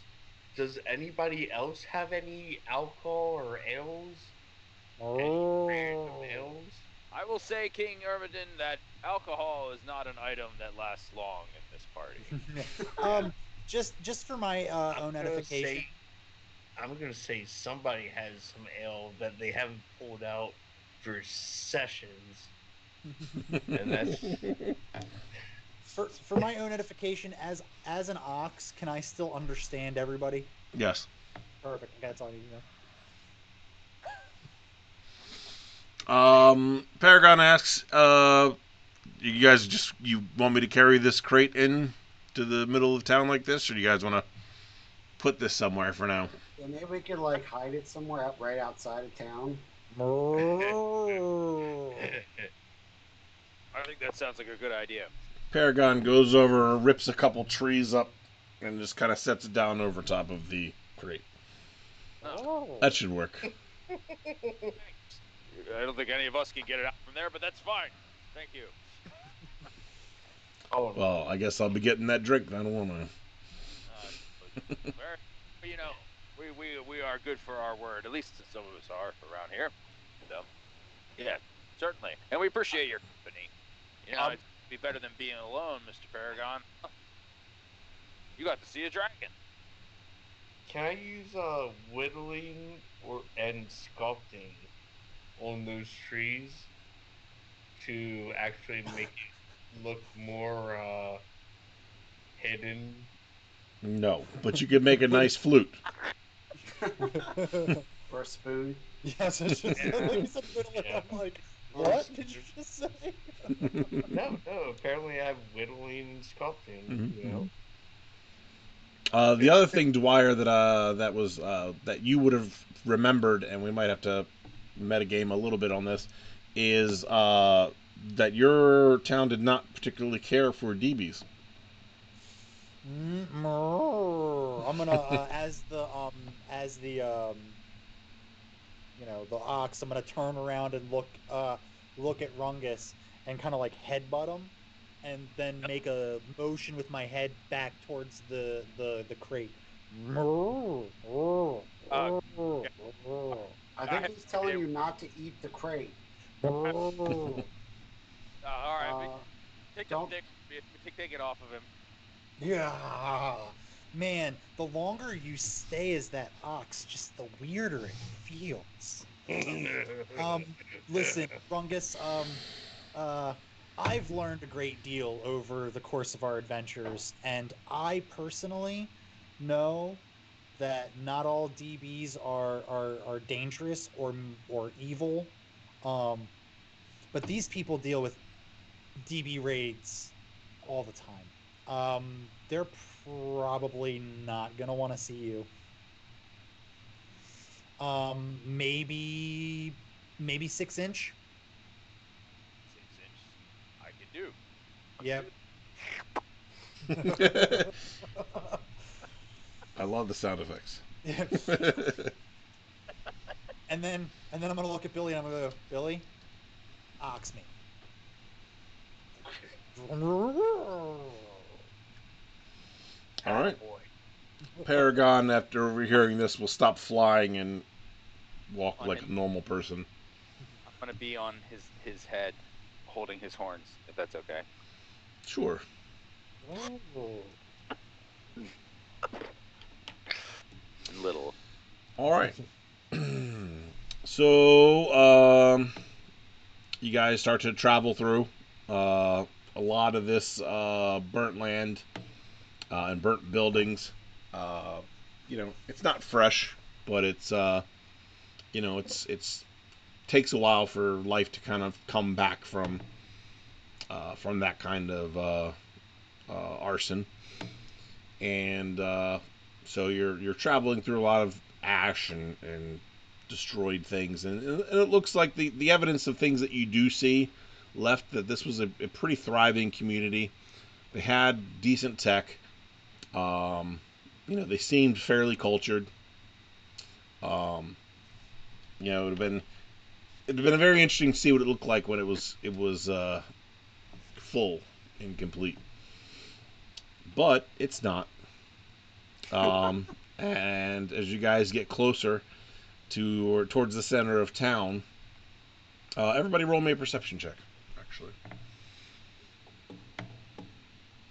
Does anybody else have any alcohol or ales? Any random ales? I will say, King Irmidon, that alcohol is not an item that lasts long in this party. Just for my own edification. I'm gonna say somebody has some ale that they haven't pulled out for sessions, and that's For my own edification, as an ox, can I still understand everybody? Yes. Perfect. That's all I need to know. Paragon asks, you guys you want me to carry this crate in to the middle of town like this, or do you guys want to put this somewhere for now? Yeah, maybe we could like hide it somewhere right outside of town. I think that sounds like a good idea. Paragon goes over and rips a couple trees up and just kind of sets it down over top of the crate. Oh. That should work. I don't think any of us can get it out from there, but that's fine. Thank you. Oh, Well, I guess I'll be getting that drink then, won't I? You know, we are good for our word. At least some of us are around here. So, yeah, certainly. And we appreciate your company. You know, it'd be better than being alone, Mr. Paragon. You got to see a dragon. Can I use whittling and sculpting on those trees to actually make it look more hidden? No, but you could make a nice flute. Or a spoon. Yes, it's just like you said, whittling. Yeah. I'm like, what did you just say? No. Apparently, I have whittling and sculpting. You know. The other thing, Dwyer, that you would have remembered, and we might have to metagame a little bit on this, is that your town did not particularly care for DBs. I'm gonna as the the ox. I'm gonna turn around and look at Rungus and kind of like headbutt him, and then make a motion with my head back towards the crate. I think he's telling you not to eat the crate. All right, take the Don't. stick. Take it off of him. Yeah, man. The longer you stay as that ox, just the weirder it feels. Listen, Rungus. I've learned a great deal over the course of our adventures, and I personally know that not all DBs are dangerous or evil. But these people deal with DB raids all the time. They're probably not gonna want to see you. Maybe 6 inch. 6 inch. I can do. Yep. I love the sound effects. and then I'm gonna look at Billy and I'm gonna go, Billy, ox me. All right. Boy. Paragon, after overhearing this, will stop flying and walk On like him. a normal person. I'm gonna be on his head, holding his horns, if that's okay. Sure. Little. All right. So, you guys start to travel through a lot of this burnt land and burnt buildings. Uh, it's not fresh, but it's takes a while for life to kind of come back from that kind of arson, and so you're traveling through a lot of ash and destroyed things, and it looks like the evidence of things that you do see left that this was a pretty thriving community. They had decent tech. They seemed fairly cultured. Um, it'd have been very interesting to see what it looked like when it was full and complete, but it's not. And as you guys get closer to or towards the center of town, everybody roll me a perception check. Actually,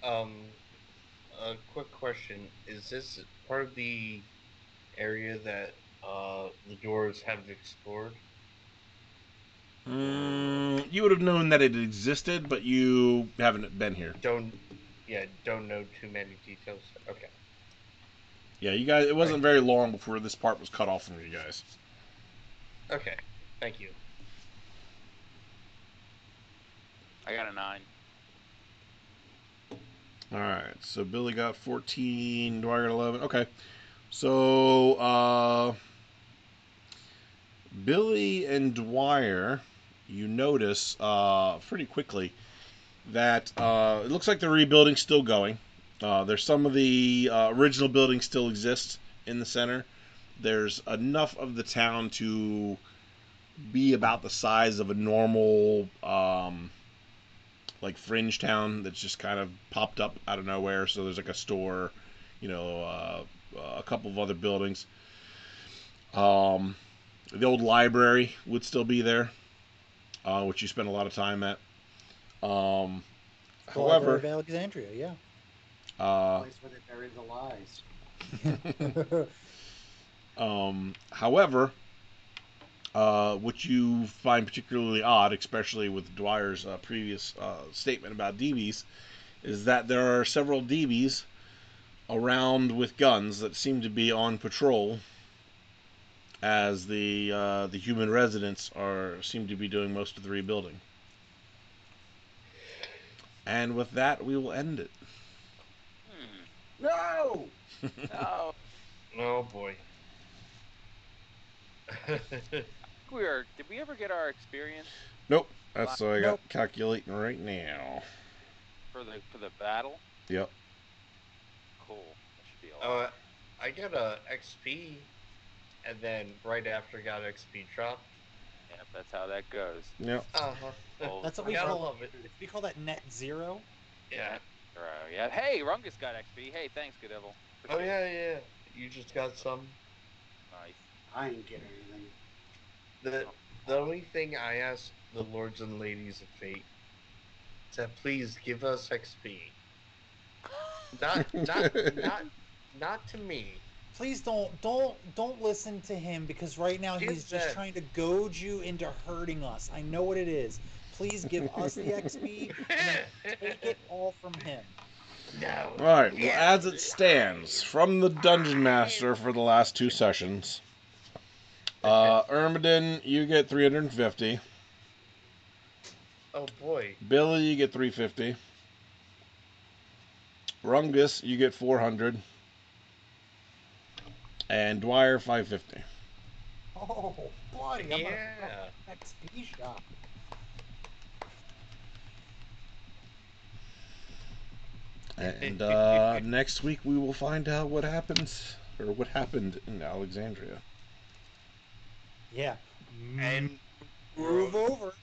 A quick question: is this part of the area that the doors have explored? you would have known that it existed, but you haven't been here. Don't know too many details. Okay. Yeah, you guys. It wasn't Alright. very long before this part was cut off from you guys. Okay. Thank you. I got a 9. All right. So Billy got 14. Dwyer got 11. Okay. So Billy and Dwyer, you notice pretty quickly that it looks like the rebuilding's still going. There's some of the original buildings still exist in the center. There's enough of the town to be about the size of a normal like fringe town that's just kind of popped up out of nowhere. So there's like a store, a couple of other buildings. The old library would still be there, which you spent a lot of time at. Um, The Library however, of Alexandria, yeah. Place where they bury the lies. however, which you find particularly odd, especially with Dwyer's previous statement about DBs, is that there are several DBs around with guns that seem to be on patrol, as the human residents seem to be doing most of the rebuilding. And with that, we will end it. No! Oh, Oh boy. did we ever get our experience Nope, that's what I got Nope. calculating right now. for the battle? Yep. Cool. That should be a lot. I got a XP, and then right after got XP dropped. Yep, that's how that goes. Yep. Oh, That's what we Gotta call love it. we call that net zero. Yeah. yeah. Hey, Rungus got XP. Hey, thanks, Good Devil. Oh yeah. You just got some. Nice. I ain't get anything. The only thing I ask the lords and ladies of fate is that please give us XP. Not to me. Please don't listen to him, because right now Give he's just them. trying to goad you into hurting us. I know what it is. Please give us the XP and then take it all from him. No. All right. Well, as it stands, from the dungeon master for the last 2 sessions, Ermidon, you get 350. Oh boy. Billy, you get 350. Rungus, you get 400. And Dwyer, 550. Oh, buddy, I'm gonna Yeah. XP shop. And next week we will find out what happens, or what happened in Alexandria. Yeah. And Move over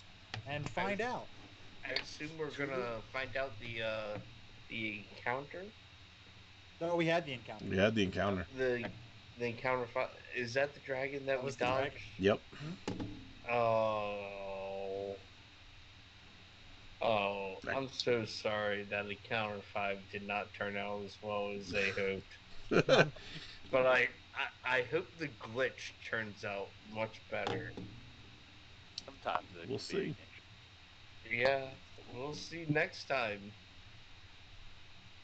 and find out. I assume we're gonna find out the encounter. No, we had the encounter. We had the encounter. The encounter is that the dragon that, That we was the dodged? dragon. Yep. Oh. Oh, I'm so sorry that encounter 5 did not turn out as well as they hoped. But I hope the glitch turns out much better. Sometimes it We'll can see. be dangerous. Yeah, we'll see next time.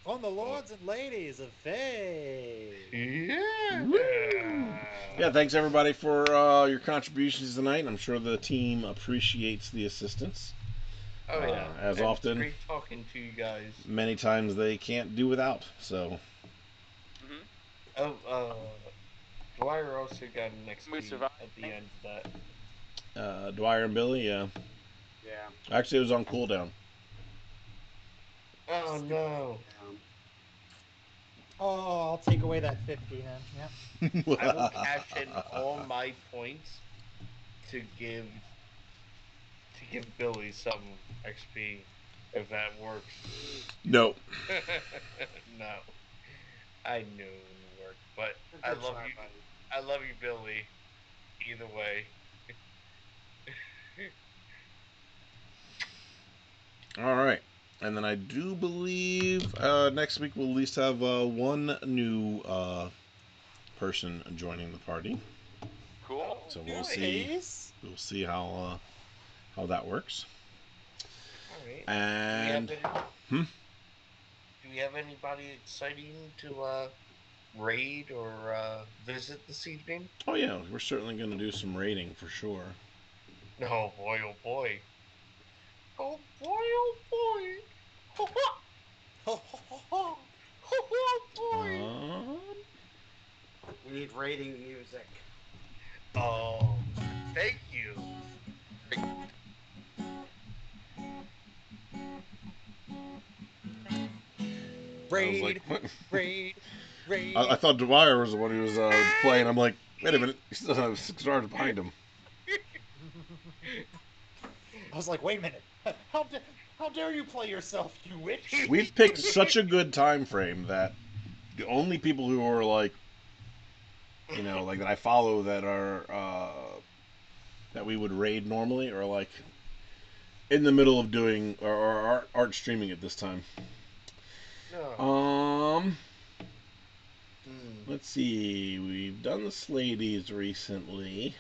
From the lords and ladies of Faye. Yeah. Yeah, thanks everybody for your contributions tonight. I'm sure the team appreciates the assistance. Oh yeah. As And often. It's great talking to you guys. Many times they can't do without. So. Mm-hmm. Oh, Dwyer also got an XP We survived. at the end of that. Dwyer and Billy, yeah. Yeah. Actually, it was on cooldown. Oh no. Oh, I'll take away that 50 then. Yep. I will cash in all my points to give Billy some XP if that works. No. No. I knew it wouldn't work, but I Good love try, you. buddy. I love you, Billy. Either way. All right. And then I do believe next week we'll at least have one new person joining the party. Cool. So New we'll see. face? We'll see how that works. All right. And do we have anybody exciting to raid or visit this evening? oh yeah, we're certainly going to do some raiding for sure. Oh boy! Oh boy! Oh boy! Oh boy! Oh boy! We need rating music. Oh, thank you. I was like, Raid, what? raid, raid. I thought Dwyer was the one who was playing. I'm like, wait a minute, he still has 6 stars behind him. I was like, wait a minute. How dare you play yourself, you witch? We've picked such a good time frame that the only people who are like, you know, like that I follow that are that we would raid normally are like in the middle of doing or aren't streaming at this time. No. Let's see. We've done the Sladies recently.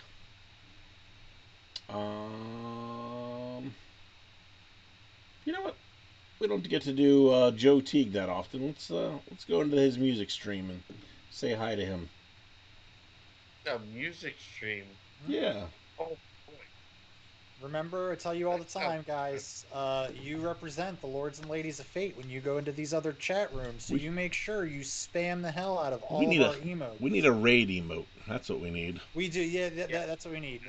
You know what? We don't get to do Joe Teague that often. Let's go into his music stream and say hi to him. A music stream. Yeah. Oh boy. Remember, I tell you all the time, guys, you represent the lords and ladies of fate when you go into these other chat rooms, so you make sure you spam the hell out of all of our emotes. We need a raid emote. That's what we need. We do, yeah, that's what we need.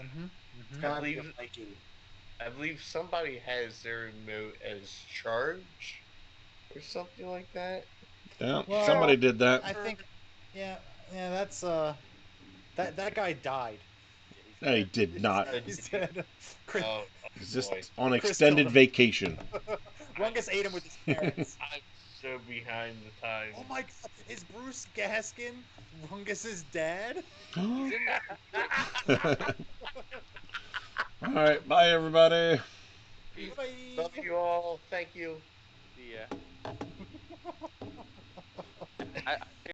It's gotta be a Viking. I believe somebody has their emote as charge or something like that. Yeah, Well, somebody did that. I think, yeah, that's that guy died. No, he did not. He's dead. Chris, He's just boy. on Chris extended killed him. vacation. Rungus ate him with his parents. I'm so behind the times. Oh my god, is Bruce Gaskin Rungus's dad? All right, bye everybody. Bye. Love you all. Thank you. See ya. I